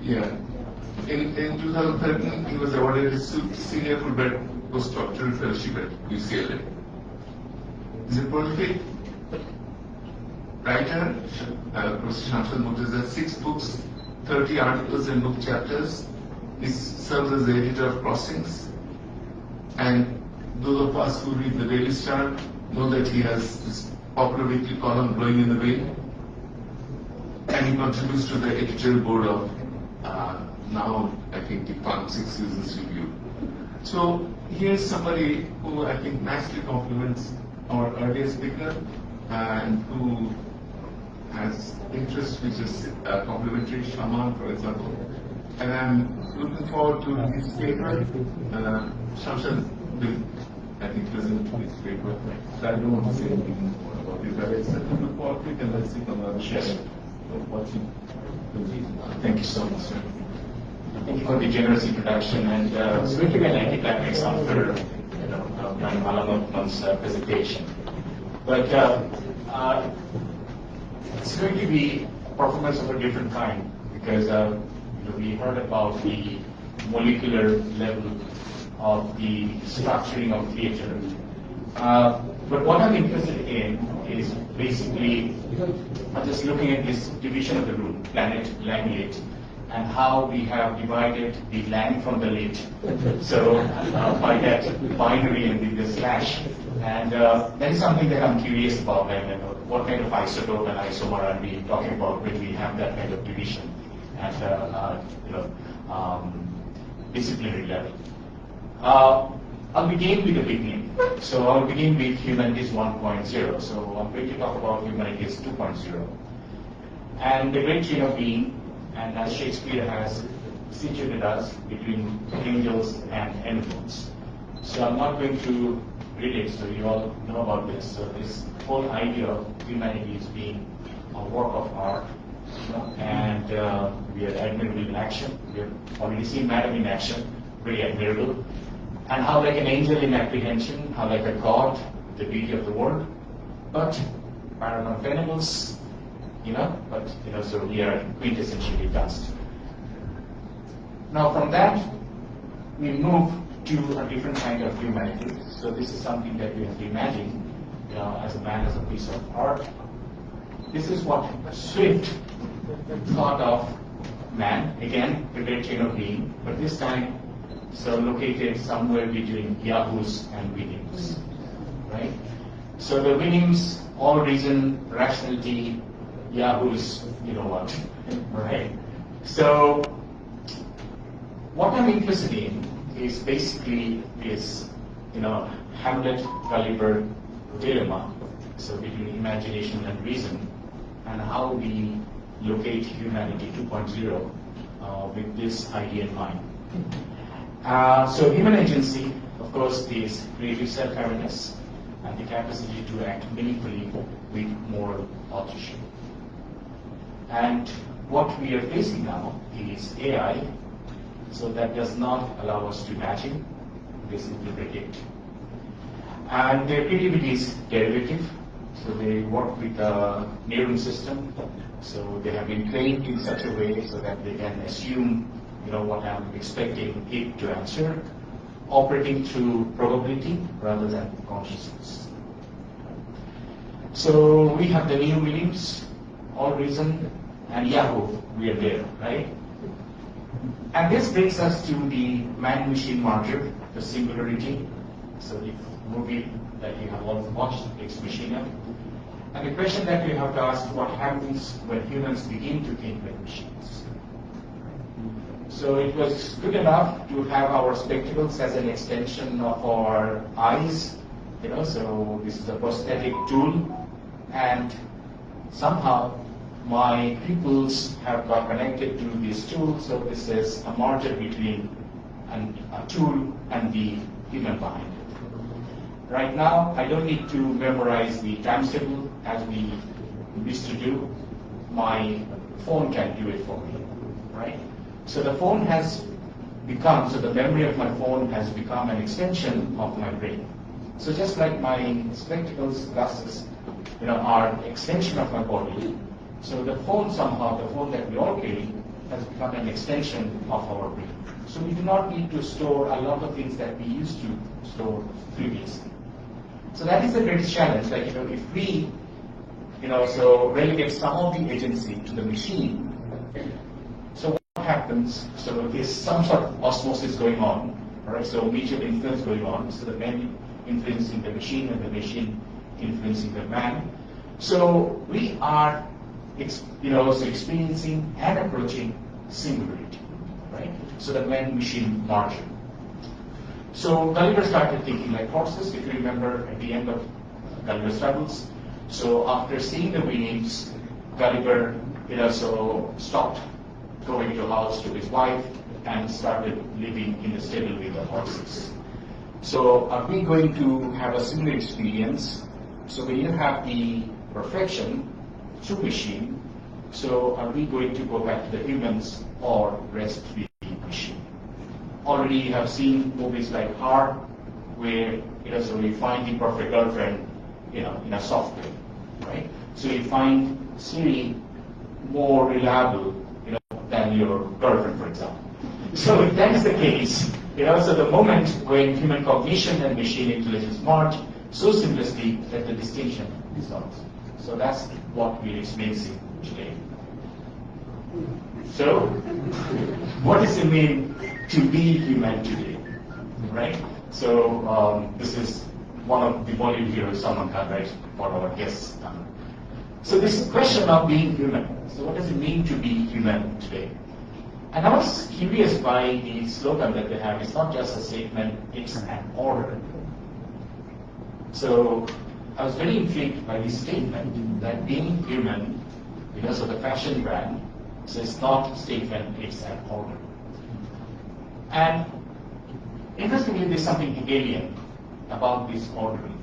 [SPEAKER 2] Yeah. In 2013, he was awarded a senior Fulbright postdoctoral fellowship at UCLA. He's a prolific writer, Professor Ahlam Othman, 6 books, 30 articles and book chapters. He serves as the editor of Crossings. And those of us who read the Daily Star know that he has this popular weekly column, Blowing in the Wind. And he contributes to the editorial board of now, I think, the Fund 6 Seasons Review. So here's somebody who I think nicely complements our earlier speaker and who has interests which is complementary, shaman, for example. And I'm looking forward to his paper. Shamshad will, I think, present his paper. So I don't want to say anything more about it, but I certainly look forward to it, and let's see on the other side of watching.
[SPEAKER 6] Thank you so much, sir. Thank you for the generous introduction, and it's going to be an anticlimax after Ahlam Othman's presentation. But it's going to be a performance of a different kind, because we heard about the molecular level of the structuring of theater. But what I'm interested in is basically just looking at this division of the room, planet, LangLit, and how we have divided the Lang from the lit. So by that binary and the slash. And that is something that I'm curious about, and what kind of isotope and isomer are we talking about when we have that kind of division at disciplinary level. I'll begin with the beginning. So I'll begin with Humanities 1.0. So I'm going to talk about Humanities 2.0. And the great chain of being, and as Shakespeare has situated us between angels and animals. So I'm not going to read it, so you all know about this. So this whole idea of humanity is being a work of art, and we are admirable in action. We have already seen Madam in action, very admirable. And how like an angel in apprehension, how like a god, the beauty of the world, but paragon of animals, so we are quintessentially dust. Now from that, we move to a different kind of humanity. So this is something that we have to imagine as a man, as a piece of art. This is what Swift thought of man, again, the great chain of being, but this time so located somewhere between Yahoos and Williams, right? So the Williams, all reason, rationality, Yahoos, you know what, right? So what I'm interested in is basically this, Hamlet Gulliver dilemma, so between imagination and reason, and how we locate humanity 2.0 with this idea in mind. So human agency, of course, is creative self-awareness and the capacity to act meaningfully with moral authorship. And what we are facing now is AI, so that does not allow us to imagine, they simply predict. And their creativity is derivative, so they work with a neuron system, so they have been trained in such a way so that they can assume what I'm expecting it to answer, operating through probability rather than consciousness. So we have the new Williams, all reason, and Yahoo, we are there, right? And this brings us to the man-machine merger, the singularity. So the movie that you have all watched, Ex Machina. And the question that we have to ask, what happens when humans begin to think like machines? So it was good enough to have our spectacles as an extension of our eyes, so this is a prosthetic tool, and somehow my pupils have got connected to this tool, so this is a merger between a tool and the human behind it. Right now, I don't need to memorize the times table as we used to do. My phone can do it for me, right? So the phone has become, so the memory of my phone has become an extension of my brain. So just like my spectacles, glasses, are an extension of my body, so the phone somehow, the phone that we all carry, has become an extension of our brain. So we do not need to store a lot of things that we used to store previously. So that is the greatest challenge. Like, if we, so relegate some of the agency to the machine, so what happens? So there's some sort of osmosis going on, right? So mutual influence going on. So the man influencing the machine and the machine influencing the man. So we are, so experiencing and approaching singularity, right? So the man-machine merger. So Gulliver started thinking like horses, if you remember at the end of Gulliver's Travels. So after seeing the Williams, Gulliver, so stopped going to house to his wife and started living in the stable with the horses. So are we going to have a similar experience? So when you have the perfection through machine, So are we going to go back to the humans or rest to the machine? Already you have seen movies like Heart, where so you find the perfect girlfriend, in a software, right? So you find Siri more reliable, than your girlfriend, for example. So if that is the case, so the moment when human cognition and machine intelligence merge so seamlessly that the distinction is lost. So that's what we're experiencing today. So, what does it mean to be human today, right? So this is one of the Bollywood heroes, Salman Khan, right, for our guests. So this question of being human. So what does it mean to be human today? And I was curious by the slogan that they have. It's not just a statement, it's an order. So I was very intrigued by this statement that being human, because of the fashion brand, so it's not a statement, it's an order. And interestingly, there's something Hegelian about this ordering.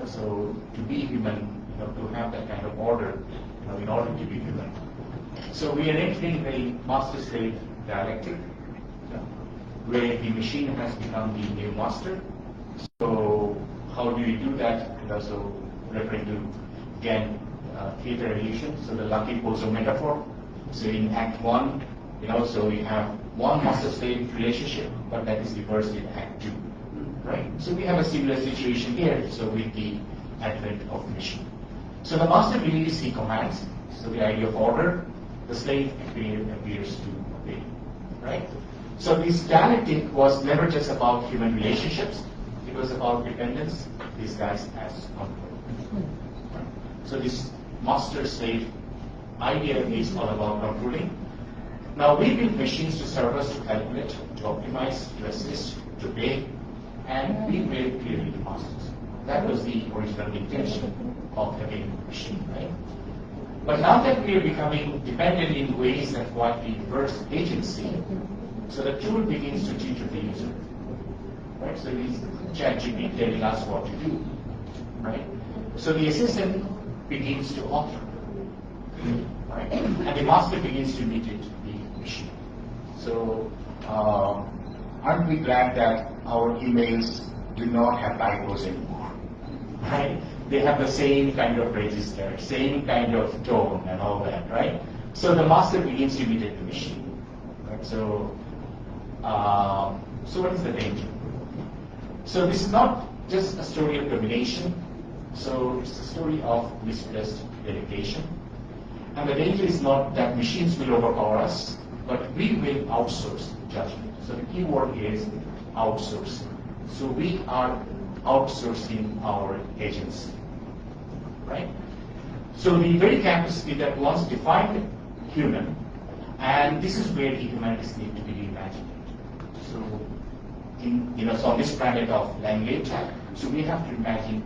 [SPEAKER 6] So to be human, to have that kind of order, in order to be human. So we are entering a master-slave dialectic, where the machine has become the new master. So how do we do that? So referring to, again, theater illusion, so the lucky pozo metaphor. So in Act 1, so we have one master-slave relationship, but that is reversed in Act 2, right? So we have a similar situation here, so with the advent of the machine. So the master believes he commands, so the idea of order, the slave appears to obey, right? So this dialectic was never just about human relationships, it was about dependence disguised as control. So this master-slave idea is all about controlling. Now we build machines to serve us, to calculate, to optimize, to assist, to pay, and be very clearly the masters. That was the original intention of having a machine, right? But now that we are becoming dependent in ways that quietly reverse agency, so the tool begins to tutor the user, right? So it is ChatGPT telling us what to do, right? So the assistant begins to author, right? And the master begins to imitate the machine. So aren't we glad that our emails do not have typos anymore, right? They have the same kind of register, same kind of tone and all that, right? So the master begins to imitate the machine, right? So what is the danger? So this is not just a story of domination, so it's a story of misplaced dedication. And the danger is not that machines will overpower us, but we will outsource judgment. So the key word here is outsourcing. So we are outsourcing our agency, right? So the very capacity that once defined human, and this is where the humanities need to be reimagined. So so on this planet of LangLit, so we have to imagine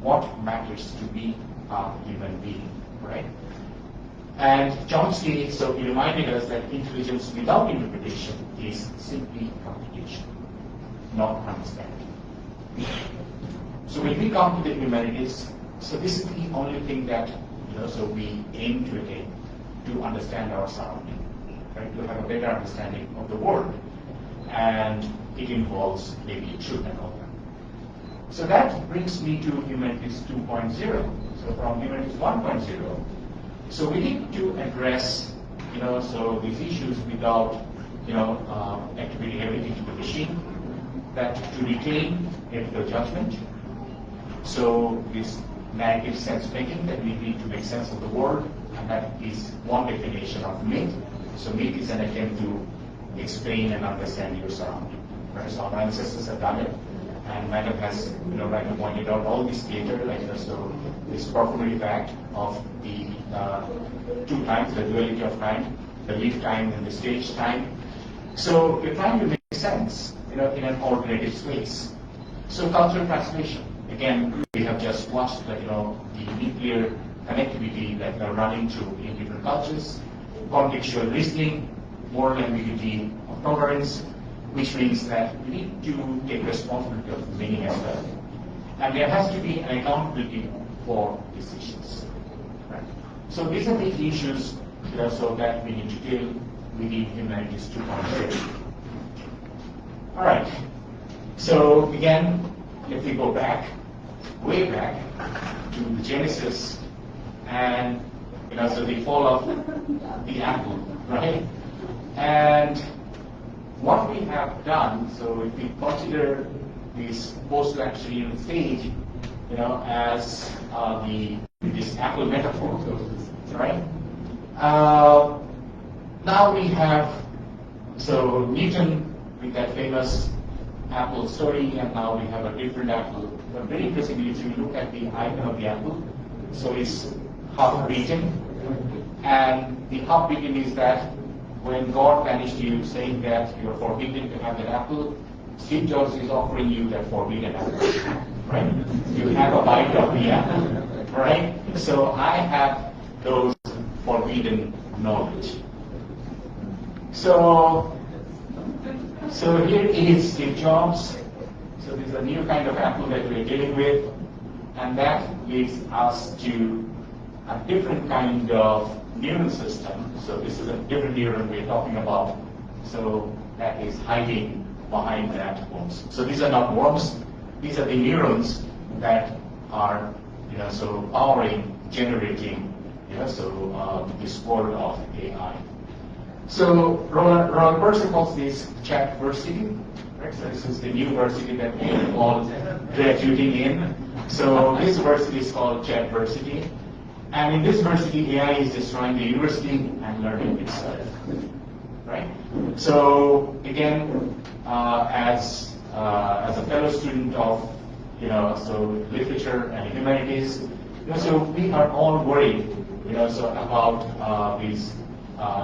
[SPEAKER 6] what matters to be a human being, right? And Chomsky, so he reminded us that intelligence without interpretation is simply computation, not understanding. So when we come to the humanities, so this is the only thing that so we aim to attain, to understand our surrounding, right? To have a better understanding of the world, and it involves maybe truth and all that. So that brings me to humanities 2.0. So from humanities 1.0, so we need to address so these issues without attributing everything to the machine, that to retain ethical judgment. So this narrative sense making, that we need to make sense of the world, and that is one definition of myth. So myth is an attempt to explain and understand your surrounding. Right? So our ancestors have done it, and Madam has rightly pointed out all these theater, so this performative act of the two times, the duality of time, the live time and the stage time. So we're trying to make sense in an alternative space. So cultural translation. Again, we have just watched the nuclear connectivity that are running through in different cultures, contextual listening, moral ambiguity of tolerance, which means that we need to take responsibility of meaning as well. And there has to be an accountability for decisions. Right? So these are the issues so that we need to deal within humanities 2.0. All right. So again, if we go back, way back to the Genesis, and so the fall of the apple, right? And what we have done, so if we consider this post-Lancerian stage, as this apple metaphor, right? Now we have Newton with that famous apple story, and now we have a different apple. But very interestingly, if you look at the icon of the apple, so it's half beaten, and the half beaten is that when God punished you, saying that you are forbidden to have that apple, Steve Jobs is offering you that forbidden apple, right? You have a bite of the apple, right? So I have those forbidden knowledge. So here is Steve Jobs. So this is a new kind of apple that we're dealing with, and that leads us to a different kind of neuron system. So this is a different neuron we're talking about. So that is hiding behind that worms. So these are not worms. These are the neurons that are, powering, generating, this world of AI. So Roland Berger calls this chatversity, right? So this is the new versity that we are all graduating in. So this versity is called chatversity. And in this versity, AI is destroying the university and learning itself, right? So again, as a fellow student of, literature and humanities, so we are all worried, about this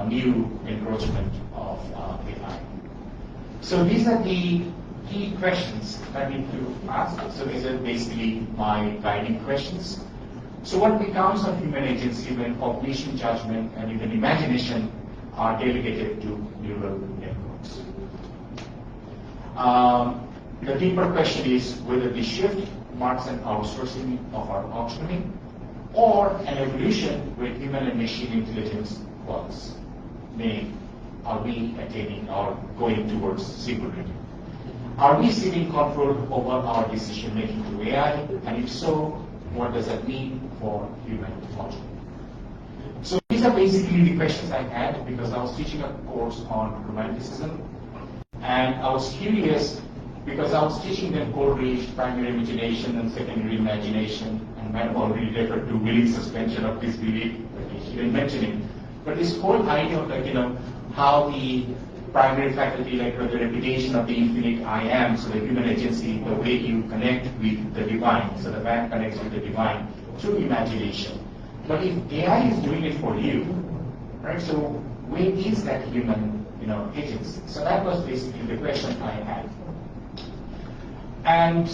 [SPEAKER 6] new encroachment of AI. So these are the key questions I need to ask. So these are basically my guiding questions. So what becomes of human agency when cognition, judgment, and even imagination are delegated to neural networks? The deeper question is whether the shift marks an outsourcing of our autonomy or an evolution where human and machine intelligence works. Meaning, are we attaining or going towards singularity? Are we ceding control over our decision making to AI? And if so, what does that mean for human autonomy? So these are basically the questions I had because I was teaching a course on romanticism, and I was curious because I was teaching them code-reached primary imagination and secondary imagination, and I have already referred to willing suspension of disbelief, but she didn't mention it. But this whole idea of how the primary faculty, the reputation of the infinite I am, so the human agency, the way you connect with the divine, so the man connects with the divine through imagination. But if AI is doing it for you, right? So where is that human, agency? So that was basically the question I had. And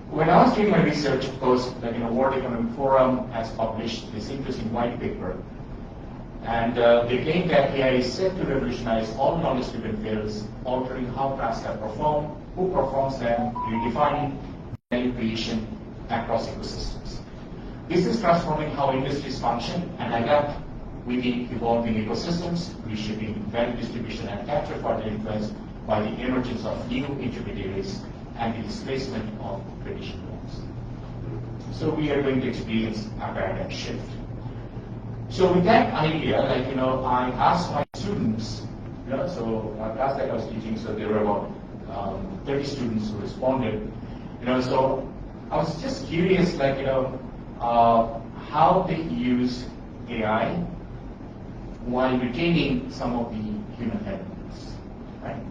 [SPEAKER 6] when I was doing my research, of course, World Economic Forum has published this interesting white paper. And they claim that AI is set to revolutionize all knowledge-driven fields, altering how tasks are performed, who performs them, redefining value creation across ecosystems. This is transforming how industries function and adapt within evolving ecosystems, reshaping value distribution and capture further influence by the emergence of new intermediaries and the displacement of traditional ones. So we are going to experience a paradigm shift. So with that idea, I asked my students, so a class that I was teaching, so there were about 30 students who responded, so I was just curious, how they use AI while retaining some of the human elements, right?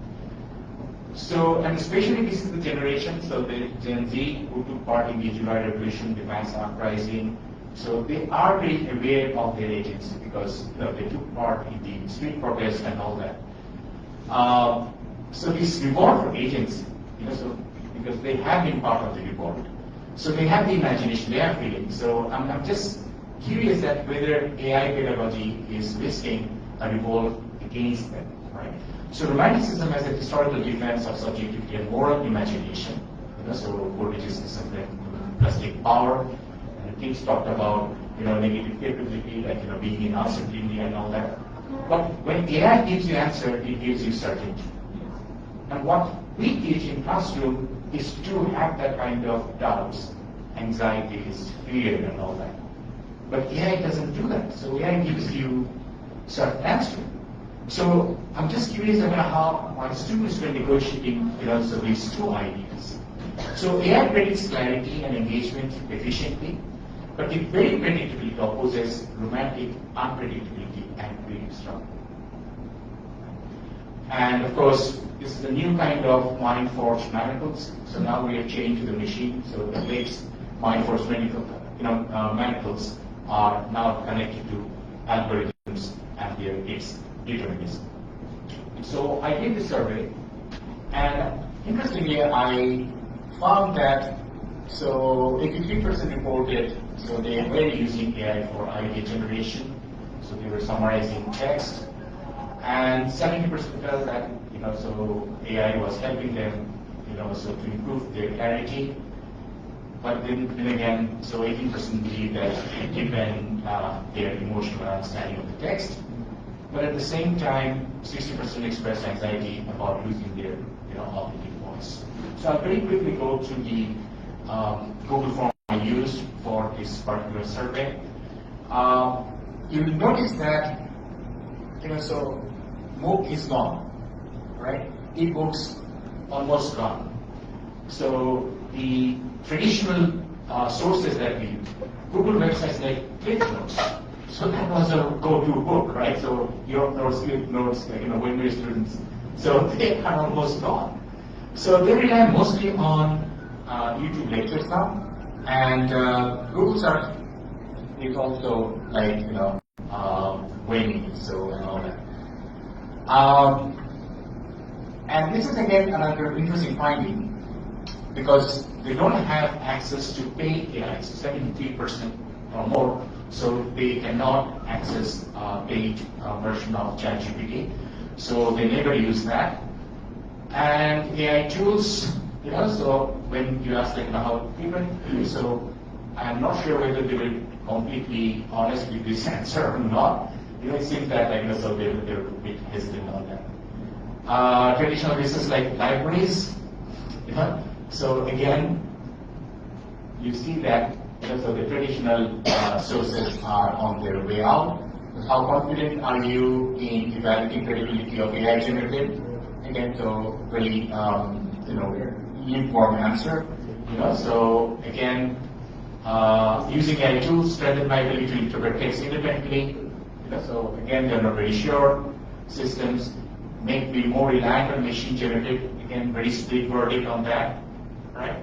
[SPEAKER 6] So, and especially this is the generation, so the Gen Z who took part in the July Revolution, the mass uprising. So they are very aware of their agency because they took part in the street protest and all that. So this reward for agency, so because they have been part of the revolt, so they have the imagination, they are feeling. So I'm just curious that whether AI pedagogy is risking a revolt against them, right? So romanticism as a historical defense of subjectivity and moral imagination, so Coleridge's discipline plus take power. Things talked about negative capability, like, being in uncertainty and all that. But when AI gives you answer, it gives you certainty. And what we teach in classroom is to have that kind of doubts, anxieties, fear and all that. But AI doesn't do that. So AI gives you certain answer. So I'm just curious about how my students were negotiating, so these two ideas. So AI predicts clarity and engagement efficiently, but it very predictably opposes romantic unpredictability and creative struggle. And of course, this is a new kind of mind-forged manacles. So now we have changed to the machine. So the latest mind-forged manacles are now connected to algorithms and its determinism. So I did the survey, and interestingly, I found that 83% reported so they were using AI for idea generation. So they were summarizing text, and 70% felt that so AI was helping them so to improve their clarity. But then again, so 18% believe that it deepened their emotional understanding of the text. But at the same time, 60% expressed anxiety about losing their authentic voice. So I'll very quickly go through the Google form I used for this particular survey. You'll notice that so MOOC is gone, right? eBooks almost gone. So the traditional sources that we use, Google websites like ClickNotes. So that was a go-to book, right? So your notes, ClickNotes, when we're students. So they are almost gone. So they rely mostly on YouTube lectures now, and Google search is also like waning, so and all that. And this is again another interesting finding, because they don't have access to paid AI, so 73% or more, so they cannot access paid version of ChatGPT. So they never use that. And AI tools, so when you ask how people, so I'm not sure whether they will completely honest with this answer or not. It seems that so they're a bit hesitant on that. Traditional resources like libraries, so again, you see that so the traditional sources are on their way out. How confident are you in evaluating credibility of AI generated? Again, so very uniform answer. So again, using AI tools strengthen my ability to interpret text independently. So again, they're not very sure. Systems make me more reliant on machine generated. Again, very split verdict on that, right?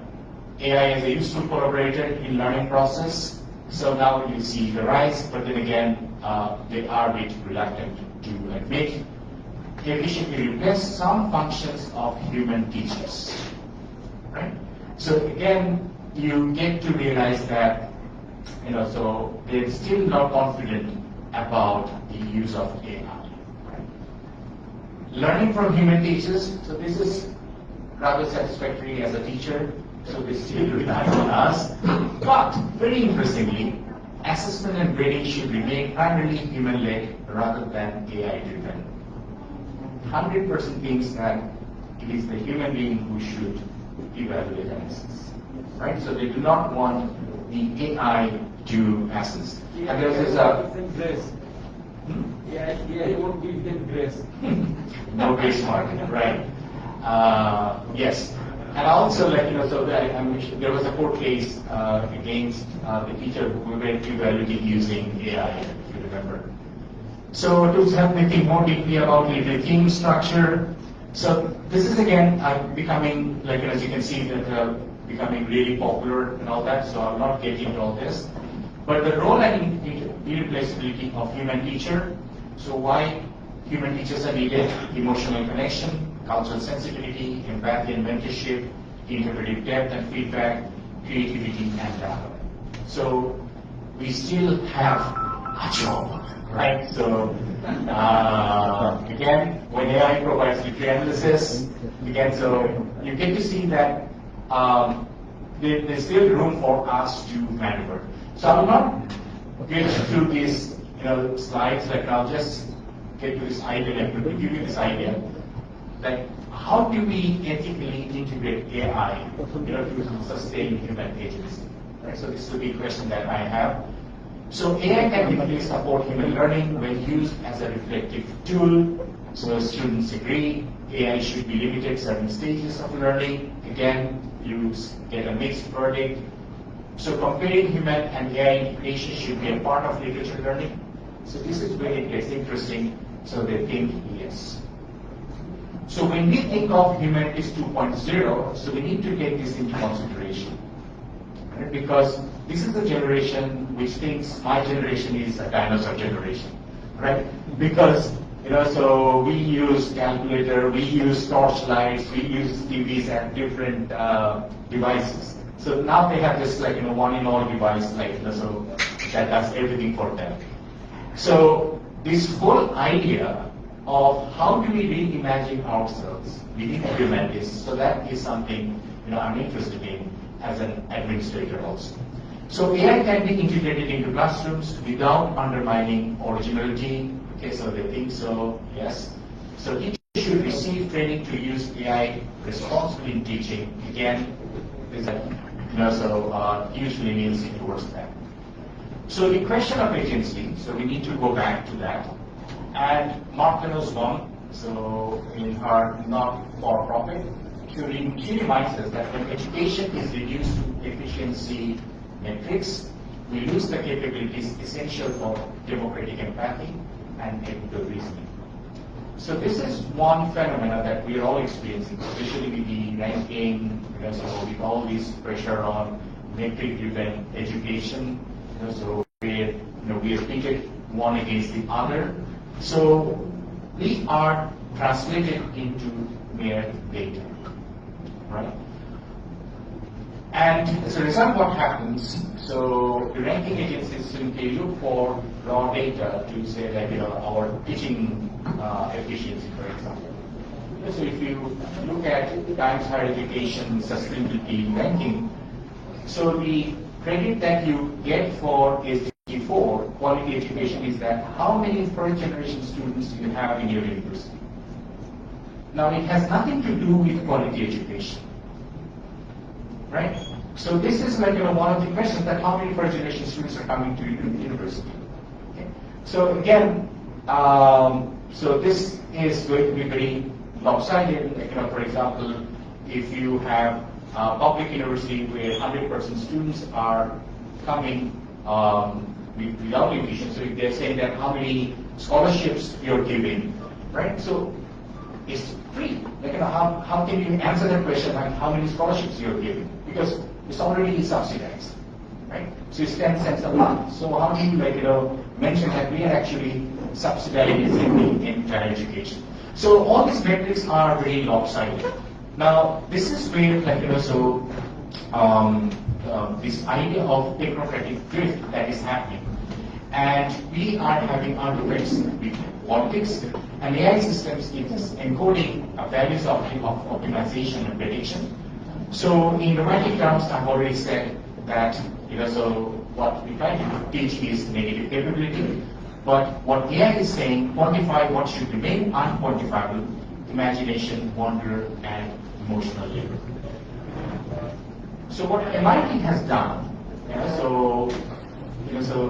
[SPEAKER 6] AI is a useful collaborator in learning process. So now you see the rise, but then again, they are a bit reluctant to admit. They efficiently replace some functions of human teachers, right? So again, you get to realize that, so they're still not confident about the use of AI. Right? Learning from human teachers, so this is rather satisfactory as a teacher, so they still rely on us. But very interestingly, assessment and grading should remain primarily human-led rather than AI-driven. 100% thinks that it is the human being who should evaluate and assess. Right? So they do not want the AI to assess. And there's this
[SPEAKER 7] grace. AI won't give them grace.
[SPEAKER 6] No grace mark, right? Yes. And also, so that there was a court case against the teacher who went to evaluating using AI, if you remember. So to help me think more deeply about the theme structure. So this is again becoming, as you can see, that becoming really popular and all that. So I'll not get into all this. But the role and irreplaceability of human teacher. So why human teachers are needed? Emotional connection, cultural sensitivity, empathy and mentorship, interpretive depth and feedback, creativity and dialogue. So we still have a job, right? So again, when AI provides literary analysis, again, so you get to see that there's still room for us to maneuver. So I will not get through these slides, like I'll just get to this idea, like to give you this idea, like how do we ethically integrate AI to sustain human agency? Right? So this is the big question that I have. So AI can definitely support human learning when used as a reflective tool. So students agree AI should be limited certain stages of learning. Again, you get a mixed verdict. So comparing human and AI integration should be a part of literature learning. So this is where it gets interesting. So they think yes. So when we think of humanities 2.0, so we need to take this into consideration. Right? Because this is the generation which thinks my generation is a dinosaur generation. Right? Because so we use calculator, we use torchlights, we use TVs and different devices. So now they have this one-in-all device, so that does everything for them. So this whole idea of how do we reimagine ourselves within the humanities, so that is something I'm interested in as an administrator also. So AI can be integrated into classrooms without undermining originality. Okay, so they think so, yes. So each should receive training to use AI responsibly in teaching. Again, there's a huge leniency towards that. So the question of agency, so we need to go back to that. And Mark Nussbaum, so in her not-for-profit, she reminds us that when education is reduced to efficiency metrics, we lose the capabilities essential for democratic empathy and ethical reasoning. So this is one phenomenon that we are all experiencing, especially with the ranking, so with all this pressure on metric-driven education, so where we are pitted one against the other. So we are translated into mere data, right? And as a result, what happens? So the ranking agencies simply look for raw data to say that our teaching efficiency, for example. So if you look at Times Higher Education Sustainability Ranking, so the credit that you get for SDG4 quality education is that how many first generation students you have in your university. Now it has nothing to do with quality education. Right? So this is one of the questions, that how many first generation students are coming to university. Okay. So again, so this is going to be very lopsided. For example, if you have a public university where 100% students are coming without tuition, so if they're saying that how many scholarships you're giving, right? So it's free. How can you answer that question, like how many scholarships you're giving? Because it's already subsidized, right? So it's 10 cents a month. So how do you mention that we are actually subsidizing the entire education? So all these metrics are very lopsided. Now this is where this idea of technocratic drift that is happening, and we are having artifacts with Poetics and AI systems is encoding values of optimization and prediction. So in romantic terms, I've already said that so what we try to teach is negative capability, but what AI is saying, quantify what should remain unquantifiable: imagination, wonder, and emotional labor. So what MIT has done, so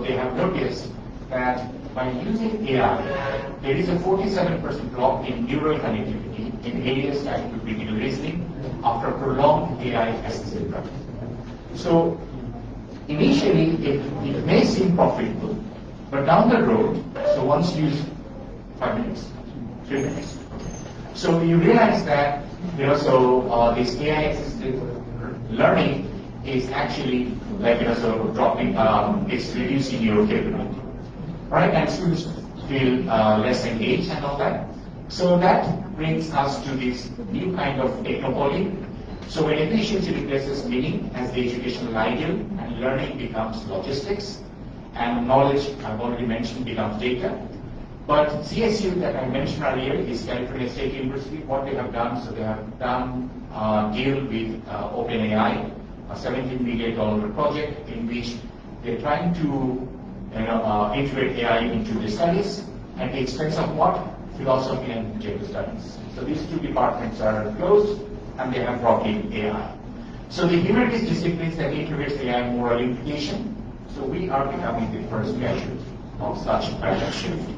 [SPEAKER 6] they have noticed that by using AI, there is a 47% drop in neural connectivity in areas like critical reasoning after prolonged AI-assisted learning. So initially, it may seem profitable, but down the road, so once you use 5 minutes, 3 minutes, so you realize that this AI-assisted learning is actually dropping, it's reducing your capability, right? And students feel less engaged and all that. So that brings us to this new kind of technopoly. So when efficiency replaces meaning as the educational ideal, and learning becomes logistics, and knowledge, I've already mentioned, becomes data. But CSU that I mentioned earlier is California State University. What they have done, so they have done a deal with OpenAI, a $17 million project in which they're trying to integrate AI into the studies at the expense of what? Philosophy and gender studies. So these two departments are closed and they have brought in AI. So the humanities disciplines that integrates AI moral implication, so we are becoming the first graduate of such paradigm shift.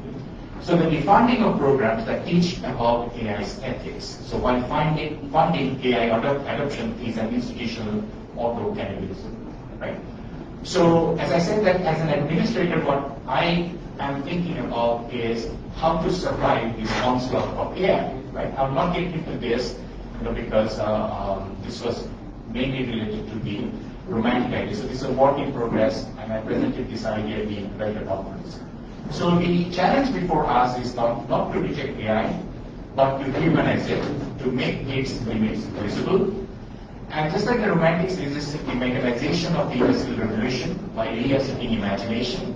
[SPEAKER 6] So the funding of programs that teach about AI's ethics. So while funding AI adoption is an institutional auto-cannibalism, right? So as I said that as an administrator, what I am thinking about is how to survive this onslaught of AI, right? I'll not get into this, because this was mainly related to the romantic idea. So this is a work in progress, and I presented this idea at the Writer Conference. So the challenge before us is not to reject AI, but to humanize it, to make its limits visible. And just like the Romantics resisted the mechanization of the Industrial Revolution by reasserting imagination,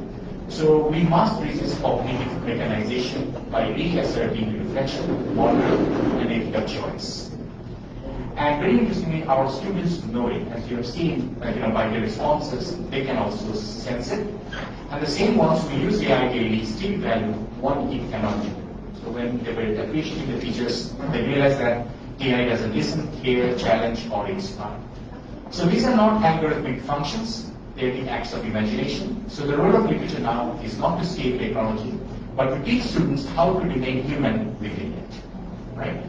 [SPEAKER 6] so we must resist cognitive mechanization by reasserting reflection, wonder, and ethical choice. And very interestingly, our students know it, as you have seen, by their responses, they can also sense it. And the same ones who use AI daily still value what it cannot do. So when they were appreciating the features, they realized that AI doesn't listen, care, challenge, or inspire. So these are not algorithmic functions, they're the acts of imagination. So the role of literature now is not to save technology, but to teach students how to remain human within it, right?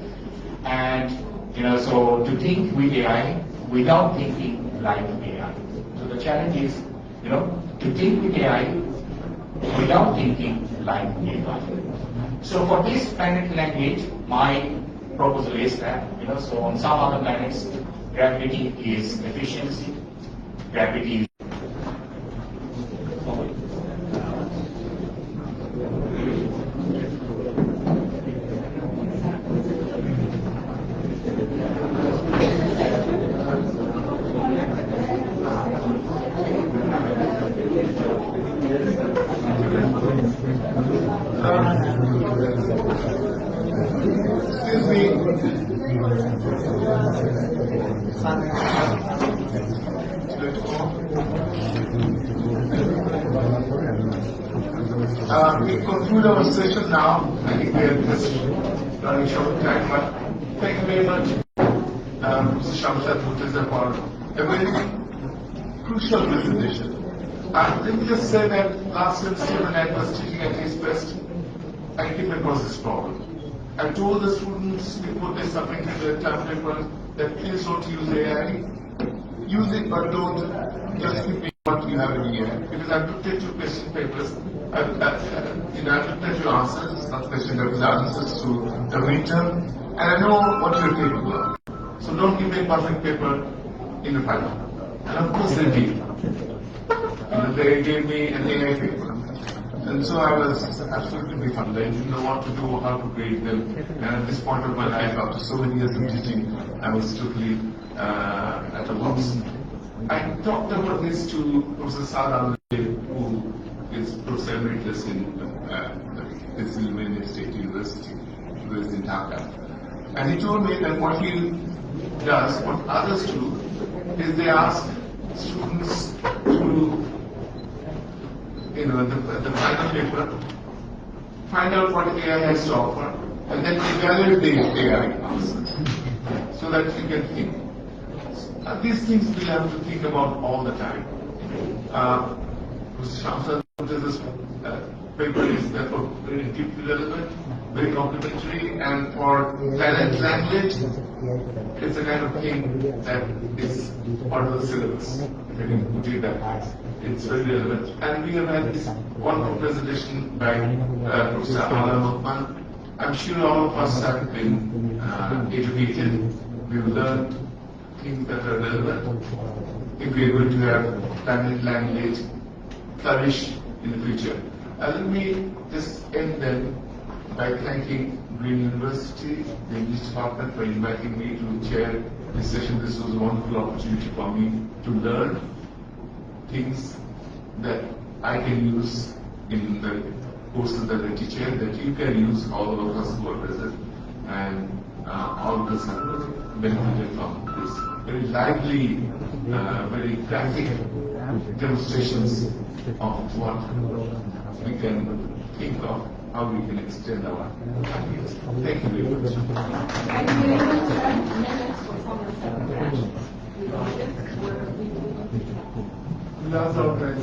[SPEAKER 6] And so to think with AI without thinking like AI. So the challenge is, to think with AI without thinking like AI. So for this planet LangLit, my proposal is that, so on some other planets, gravity is efficiency, gravity is
[SPEAKER 2] we conclude our session now. I think we are just running short of time, but thank you very much, Mr. Shamshad Murtaza, for a very crucial presentation. Let me just say that last semester when I was teaching at his best, I came across this problem. I told the students before they submitted their term paper that please don't use AI. Use it, but don't just give me what you have in here. Because I've looked at your question papers, I've looked at your answers, not question papers, answers to the midterm, and I know what you're capable of. So don't give me a perfect paper in the final. And of course they did. They gave me an AI paper. And so I was absolutely befuddled. I didn't know what to do, how to grade them. And at this point of my life, after so many years of teaching, I was totally at a loss. I talked about this to Professor Saad, who is Professor Emeritus in Pennsylvania State University, who is in Dhaka. And he told me that what he does, what others do, is they ask students to, the final paper, find out what AI has to offer, and then evaluate the AI answers, so that you can think. These things we have to think about all the time. This paper is therefore very deeply relevant, very complementary, and for talent LangLit, it's a kind of thing that is part of the syllabus. If I can put it that way. It's very relevant. And we have had this wonderful presentation by Professor Ahlam Othman. I'm sure all of us have been educated. We've learned things that are relevant. If we're going to have talent LangLit flourish in the future. Let me just end then by thanking Green University, the English department, for inviting me to chair this session. This was a wonderful opportunity for me to learn things that I can use in the courses that I teach here, that you can use, all of us who are present, and all of us have benefited from this. very lively, very graphic demonstrations of what we can think of, how we can extend our ideas. Thank you very much.
[SPEAKER 1] Thank you very much, sir.
[SPEAKER 2] Last outline.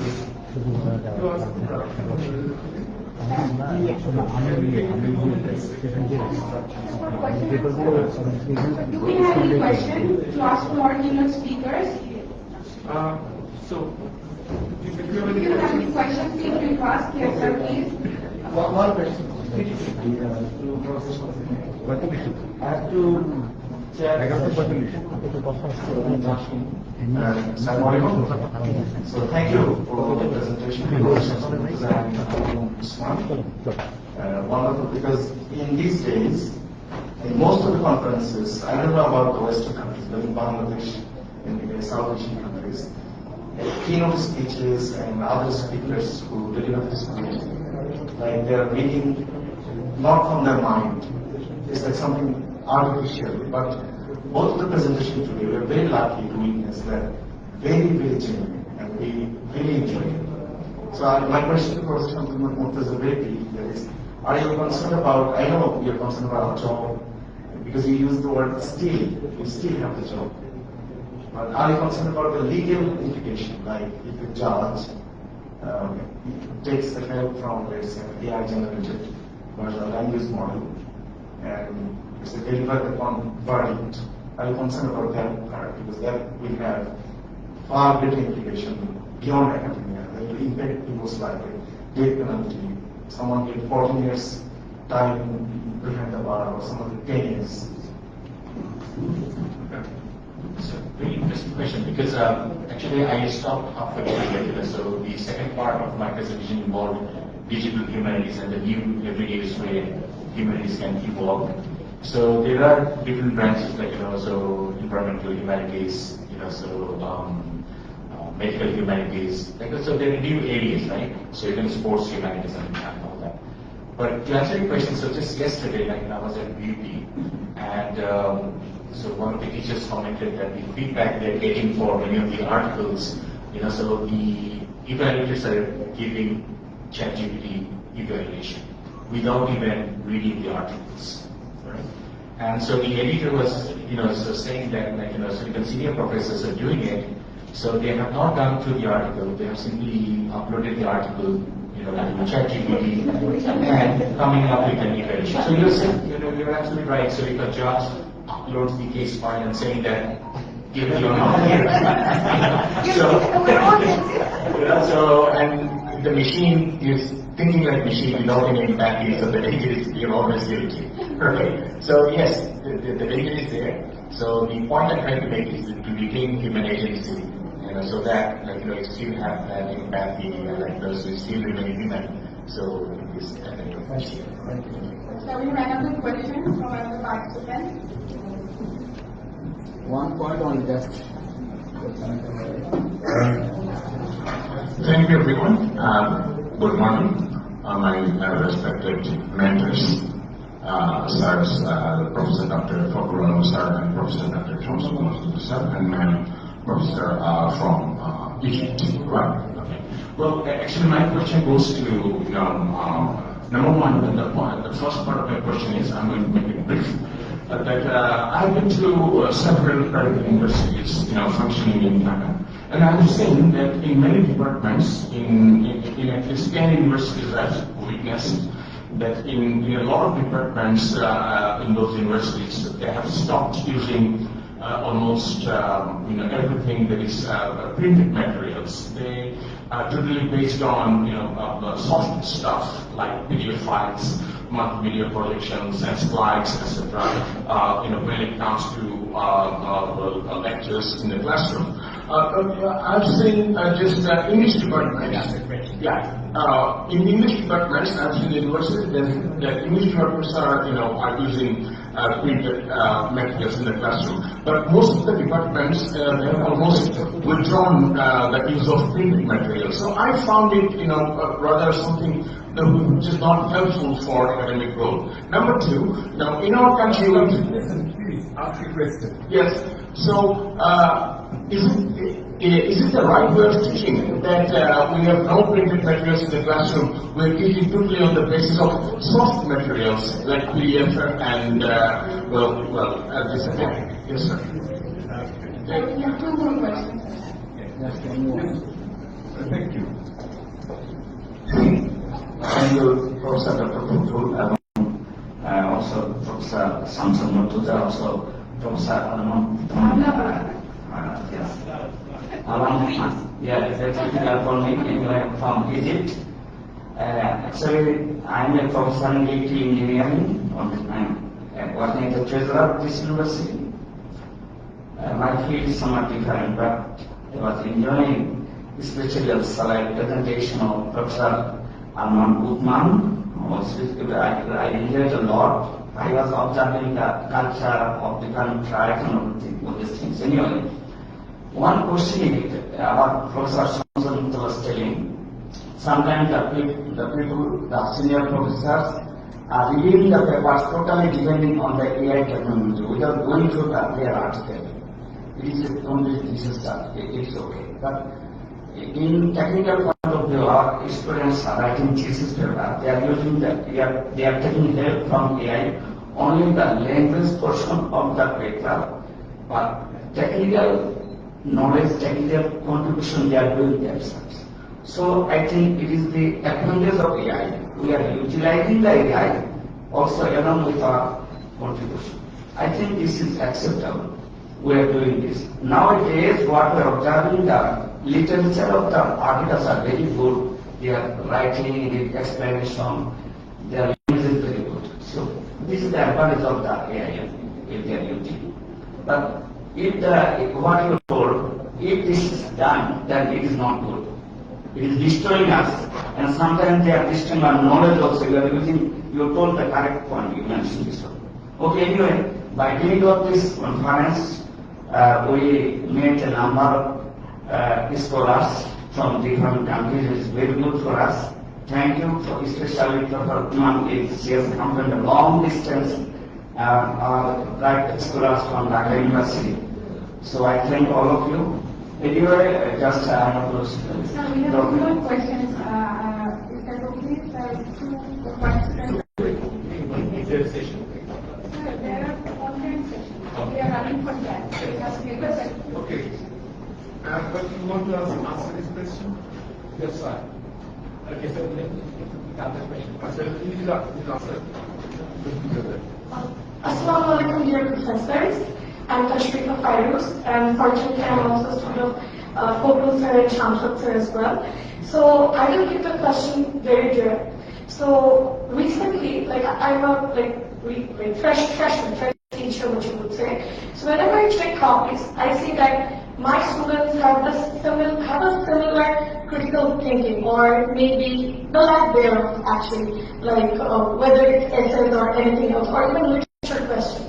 [SPEAKER 1] Do we have any questions to ask to our keynote speakers?
[SPEAKER 2] So, if
[SPEAKER 1] If
[SPEAKER 2] you have
[SPEAKER 1] you have
[SPEAKER 2] any
[SPEAKER 1] any questions, feel free to ask. Yes, sir, please.
[SPEAKER 7] One question. I have to check. So thank you for the presentation. Wonderful, because in these days, in most of the conferences, I don't know about the Western countries, but in Bangladesh, in South Asian countries, keynote speeches and other speakers who deliver this speech, like they're reading not from their mind. It's like something artificial. But both of the presentations today, we're very lucky to witness that very, very genuine, and we really enjoy it. So my question to Professor Murthy is very brief. That is, are you concerned about, I know you're concerned about job, because you use the word still, you still have the job. But are you concerned about the legal implication, like if a judge takes the help from, let's say, an AI-generated language model, and it's delivered upon verdict, are you concerned about that part? Because that will have far greater implication beyond academia. That will impact people's life, death penalty. Someone get 14 years time behind the bar, or someone get 10 years.
[SPEAKER 6] It's a very interesting question because actually I stopped halfway through. So the second part of my presentation involved digital humanities and the new everyday way humanities can evolve. So there are different branches like so environmental humanities, medical humanities. So there are new areas, right? So even sports humanities and all that. But to answer your question, so just yesterday, I was at BUP, and so one of the teachers commented that the feedback they're getting for many of the articles, so the evaluators are giving ChatGPT evaluation without even reading the articles, right? And so the editor was, so saying that, so even senior professors are doing it, so they have not gone through the article, they have simply uploaded the article, like ChatGPT, and coming up with an evaluation. So you're absolutely right. So if a judge uploads the case file and saying that guilty or not guilty, so and the machine is thinking like machine without any impact, so the danger is you're always guilty. Right? So yes, the danger is there. So the point I'm trying to make is to retain human agency, so that it still have that empathy, those who still remain human. So this kind of question.
[SPEAKER 1] So we have another question from another participant.
[SPEAKER 7] One point on just.
[SPEAKER 8] Thank you, everyone. Good morning, my respected mentors, sirs, Professor Dr. Fokurono, sir, and Professor Dr. Johnson, sir, and Professor from Egypt. Right. Okay. Well, actually, my question goes to number one. The first part of my question is, I'm going to make it brief. I've been to several private universities, functioning in Dhaka, and I've seen that in many departments, in at least 10 universities, I've witnessed that in a lot of departments in those universities, they have stopped using almost everything that is printed materials. They are totally based on soft stuff like video files, multimedia projections, and slides, etc. When it comes to lectures in the classroom. I've seen just English departments. Yeah. In English departments, I've seen universities that English departments are using printed materials in the classroom. But most of the departments have almost withdrawn the use of printed materials. So I found it, rather something which is not helpful for academic growth. Number two, now in our country,
[SPEAKER 2] ask a question.
[SPEAKER 8] Yes. So, is it the right way of teaching that we have no printed materials in the classroom? We're teaching totally on the basis of soft materials like PDF and this is it. Yes, sir.
[SPEAKER 1] We have two more questions.
[SPEAKER 2] Thank you.
[SPEAKER 7] Thank you, Professor Dr. Putul, also Professor Samson Murtuza, also Professor Ahlam Othman. Yes. Ahlam Othman. Yeah, that's for me, anyway, from Egypt. Actually, I'm a professor in engineering. I'm working at the treasurer of this university. My field is somewhat different, but I was enjoying especially the slide presentation of Professor Ahlam Othman. I enjoyed a lot. I was observing the culture of different tribes and all these things. Anyway, one question is what Professor Samson was telling. Sometimes the senior professors are reading the papers totally depending on the AI technology without going through their article. It is only thesis stuff. It's okay. But in technical point of view, our students are writing thesis paper. They are using they are taking help from AI only the language portion of the paper, but technical knowledge, technical contribution they are doing themselves. So I think it is the advantage of AI. We are utilizing the AI also along with our contribution. I think this is acceptable. We are doing this. Nowadays, what we are observing, the literature of the articles are very good. They are writing, the explanation, their language is very good. So this is the advantage of the AI if they are using. But if what you told, if this is done, then it is not good. It is destroying us, and sometimes they are destroying our knowledge also. You are using, you told the correct point, you mentioned this one. Okay, anyway, by doing of this conference, we met a number of scholars from different countries. It is very good for us. Thank you, especially for Othman. She has come from a long distance, like scholars from Dhaka University. So I thank all of you. Anyway, just I have close.
[SPEAKER 1] Now we have two more questions. Is that okay? Two questions.
[SPEAKER 6] There are
[SPEAKER 1] online sessions. We are running for that. So it has to be a question.
[SPEAKER 2] Okay. But you want to answer this question?
[SPEAKER 6] Yes, sir. Okay, so another question.
[SPEAKER 2] Please answer.
[SPEAKER 9] Assalamu alaikum, dear professors. I'm Tashrifa Fairuz, and fortunately I'm also a student of Poetics and Shamsat sir as well. So I will keep the question very direct. So recently, like I'm a freshman teacher, what you would say. So whenever I check copies, I see that my students have a similar critical thinking, or maybe the lack thereof actually, like whether it's essays or anything else, or even literature questions.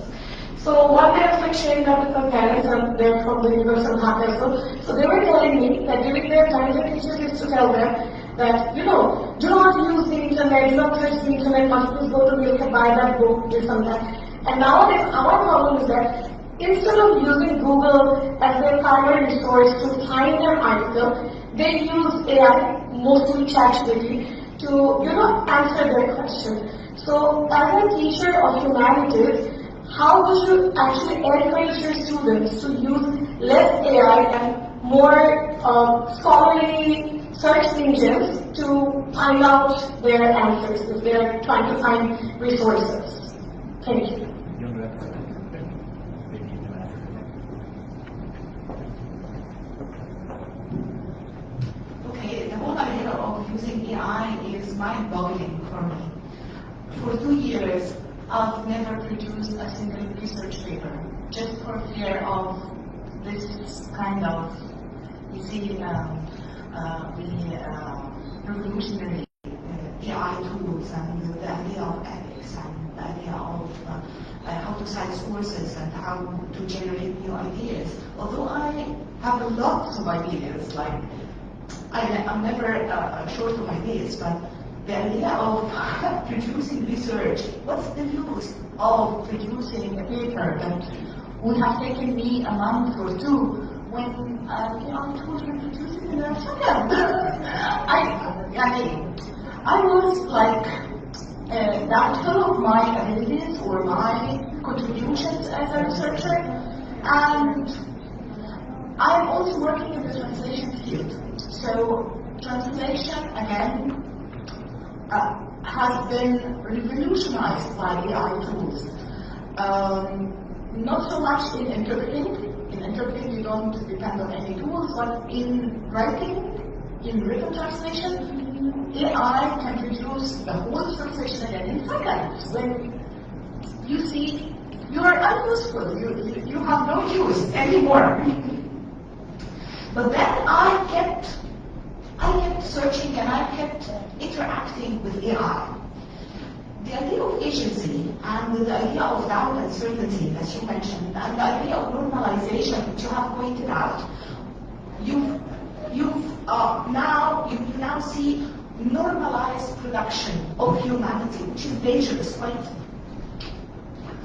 [SPEAKER 9] So one day I was sharing that with some parents, and they're from the University of Dhaka. So they were telling me that during their time, the teachers used to tell them that, do not use the internet, do not touch the internet, must please go to the and buy that book, this and that. And nowadays, our problem is that instead of using Google as their primary resource to find an article, they use AI, mostly ChatGPT, to, answer their question. So as a teacher of humanities, how would you actually encourage your students to use less AI and more scholarly search engines to find out their answers if they're trying to find resources? Thank you.
[SPEAKER 3] Okay, the whole idea of using AI is mind-boggling for me. For 2 years, I've never produced a single research paper, just for fear of this kind of, revolutionary AI tools and the idea of ethics and the idea of how to cite sources and how to generate new ideas. Although I have lots of ideas, like I'm never short of ideas, but the idea of producing research. What's the use of producing a paper that would have taken me a month or two when AI tools were produced in a second? I was like doubtful of my abilities or my contributions as a researcher, and I'm also working in the translation field. So translation, again, has been revolutionized by AI tools. Not so much in interpreting. In interpreting, you don't depend on any tools, but in writing, in written translation, AI can produce the whole translation again in seconds. When you see you are unuseful, you have no use anymore. But then I kept searching and I kept interacting with AI. The idea of agency and the idea of doubt and certainty, as you mentioned, and the idea of normalization, which you have pointed out, you now see normalized production of humanity, which is dangerous, quite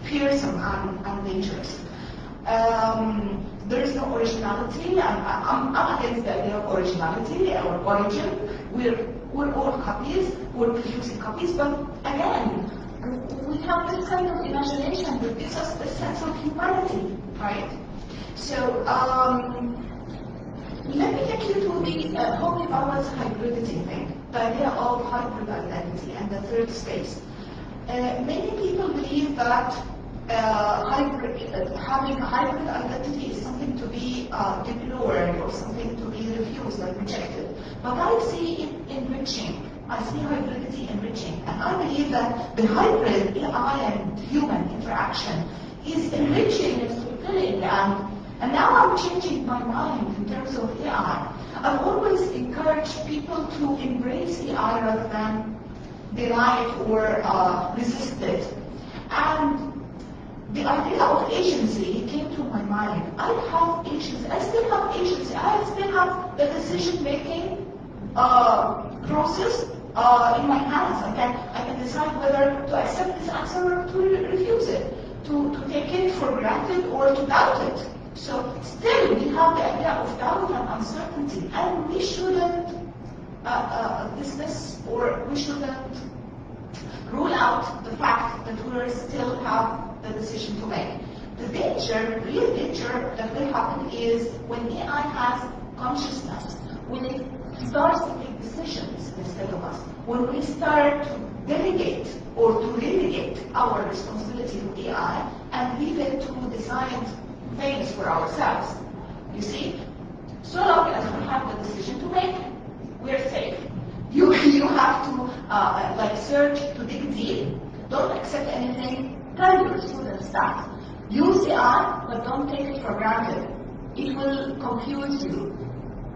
[SPEAKER 3] fearsome and dangerous. There is no originality. I'm against the idea of originality or origin. We're all copies. We're producing copies, but again, we have this kind of imagination that gives us the sense of humanity, right? So let me take you to the Holy Bauer's hybridity thing, the idea of hybrid identity and the third space. Many people believe that having a hybrid identity is something to be deplored or something to be refused and rejected. But I see it enriching. I see hybridity enriching. And I believe that the hybrid AI and human interaction is enriching and fulfilling. And now I'm changing my mind in terms of AI. I've always encouraged people to embrace AI rather than deny it or resist it. And the idea of agency came to my mind. I have agency. I still have agency. I still have the decision-making process in my hands. I can decide whether to accept this answer or to refuse it, to take it for granted or to doubt it. So still, we have the idea of doubt and uncertainty, and we shouldn't dismiss or we shouldn't rule out the fact that we still have the decision to make. The danger, real danger that will happen is when AI has consciousness, when it starts to make decisions instead of us, when we start to delegate or to relegate our responsibility to AI and leave it to decide things for ourselves. You see, so long as we have the decision to make, we're safe. You have to search to dig deep. Don't accept anything. Tell your students that. Use AI, but don't take it for granted. It will confuse you.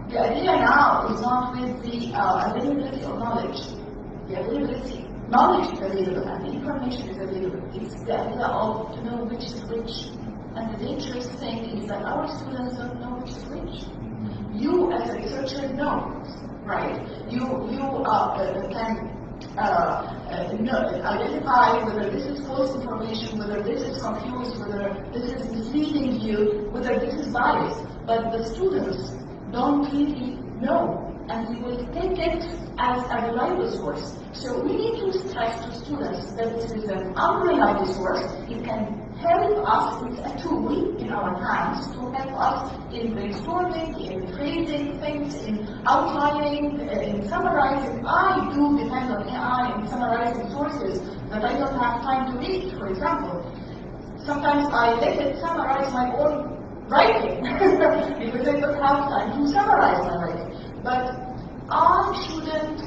[SPEAKER 3] The idea now is not with the availability of knowledge. The availability, knowledge is available and the information is available. It's the idea of to know which is which. And the dangerous thing is that our students don't know which is which. You as a researcher know, right? You can identify whether this is false information, whether this is confused, whether this is misleading you, whether this is biased. But the students don't really know, and we will take it as a reliable source. So we need to stress to students that this is an unreliable source. It can help us, it's a tool in our hands to help us in brainstorming, in phrasing things, in outlining, in summarizing. I do depend on AI in summarizing sources that I don't have time to read, for example. Sometimes I let it summarize my own writing because I don't have time to summarize my writing. But I shouldn't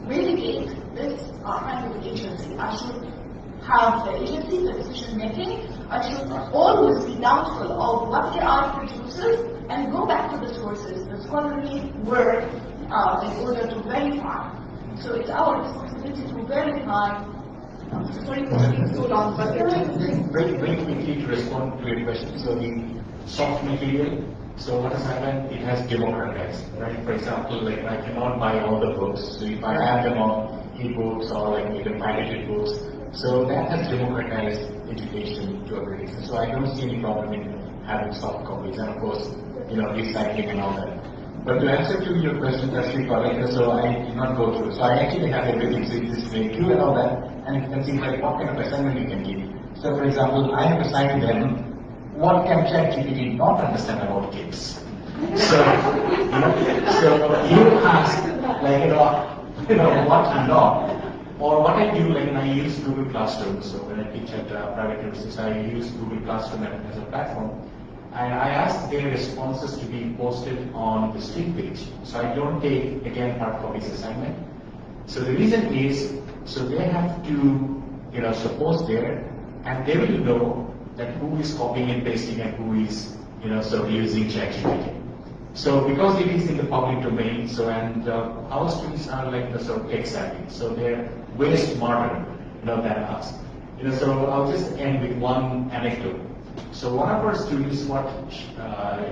[SPEAKER 3] relegate this kind of agency. I should have the agency, the decision making. I should always be doubtful of what AI produces and go back to the sources, the scholarly work, in order to verify. So it's our responsibility to verify. Sorry for being so long, but
[SPEAKER 6] very quickly to respond to your question. So the soft material, so what has happened, it has democratized, right? For example, like I cannot buy all the books, so if I have them on e-books or like even pirated books. So that has democratized education to a great extent. So I don't see any problem in having soft copies and of course, recycling and all that. But to answer to your question, that's the correct. So I did not go through. So I actually have everything. So this grade 2 and all that, and you can see like what kind of assignment you can give. So for example, I have assigned them what can ChatGPT not understand about kids. So you ask like what not. Or what I do, like I use Google Classroom. So when I teach at private universities, I use Google Classroom as a platform. And I ask their responses to be posted on the stream page. So I don't take, again, hard copies assignment. So the reason is, so they have to, post there, and they will know that who is copying and pasting and who is, using ChatGPT. So because it is in the public domain, and our students are like the sort of tech savvy, so they're way smarter, than us. So I'll just end with one anecdote. So one of our students, what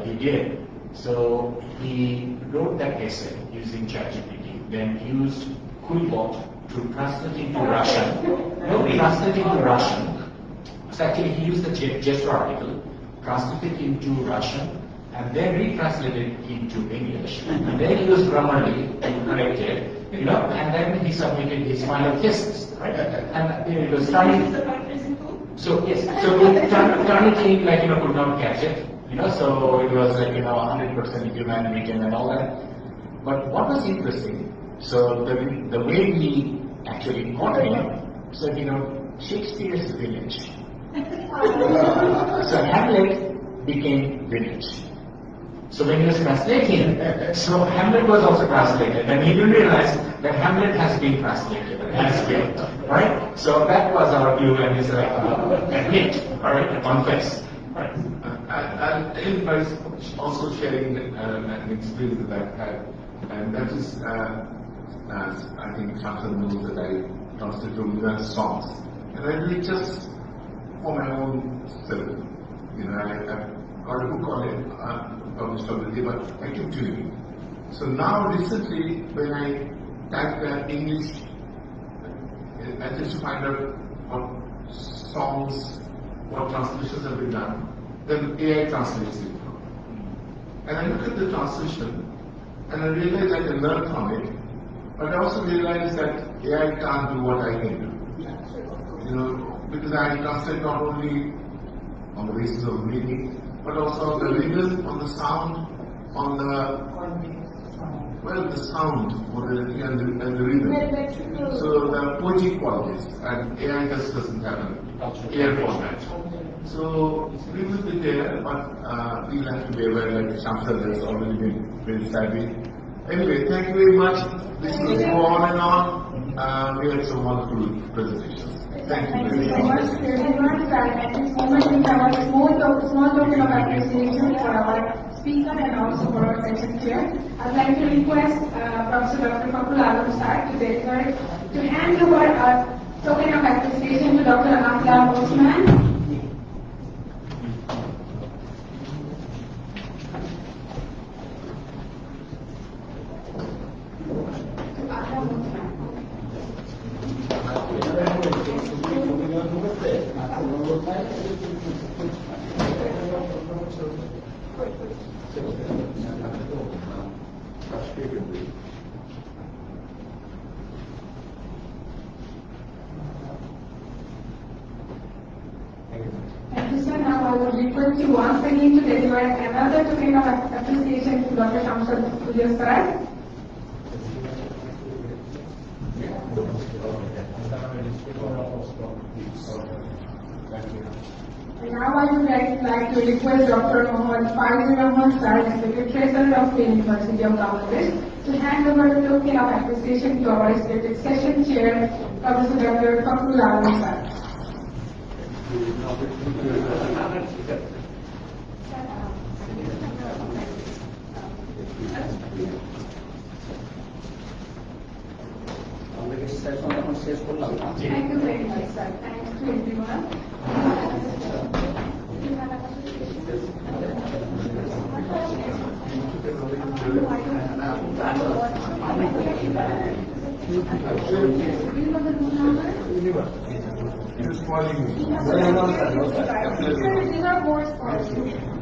[SPEAKER 6] he did, so he wrote that essay using ChatGPT, then used Quillbot to translate into Russian. So actually he used the gesture article, translated into Russian, and then retranslated it into English. And then he used Grammarly to correct it, and then he submitted his final thesis, right? And it was trying. So yes, so Turnitin could not catch it, so it was like 100% human written and all that. But what was interesting, so the way we actually got him, so Shakespeare's village. So Hamlet became village. So when he was translating, so Hamlet was also translated, and he didn't realize that Hamlet has been translated as well, right? So that was our clue, and it's like admit, all right, confess. Right.
[SPEAKER 2] And in by also sharing an experience that I've had, and that is, as I think Chancellor knows, that I translate from songs, and I do it just for my own self. I've got a book on it. Published already, but I keep doing it. So now recently, when I type English, I just to find out what songs, what translations have been done, then AI translates it. And I look at the translation, and I realize I can learn from it, but I also realize that AI can't do what I can do. Because I translate not only on the basis of meaning, but also on the rhythm, on the sound, on the sound and the rhythm. So the poetic qualities, and AI just doesn't have an clear format. So we will be there, but we'll have to be aware that Shamsad has already been very savvy. Anyway, thank you very much. This will go on and on. We had some wonderful presentations. Thank you very much.
[SPEAKER 1] At this moment, we have a small token of appreciation for our speaker and also for our session chair. I'd like to request Professor Dr. Ahlam Othman to hand over a token of appreciation to Dr. Ahlam Othman. Thank you, sir. Now I would request you once again to deliver another token of appreciation to Dr. Shamsad. And now I would like to request Dr. Mohammad Faiz Rahman, sir, Executive Treasurer of the University of Bangladesh, to hand over the token of appreciation to our respected session chair, Professor Dr. Ahlam, sir. Thank you very much, sir. Thanks to everyone.
[SPEAKER 2] You're spoiling me.
[SPEAKER 1] These are more spots.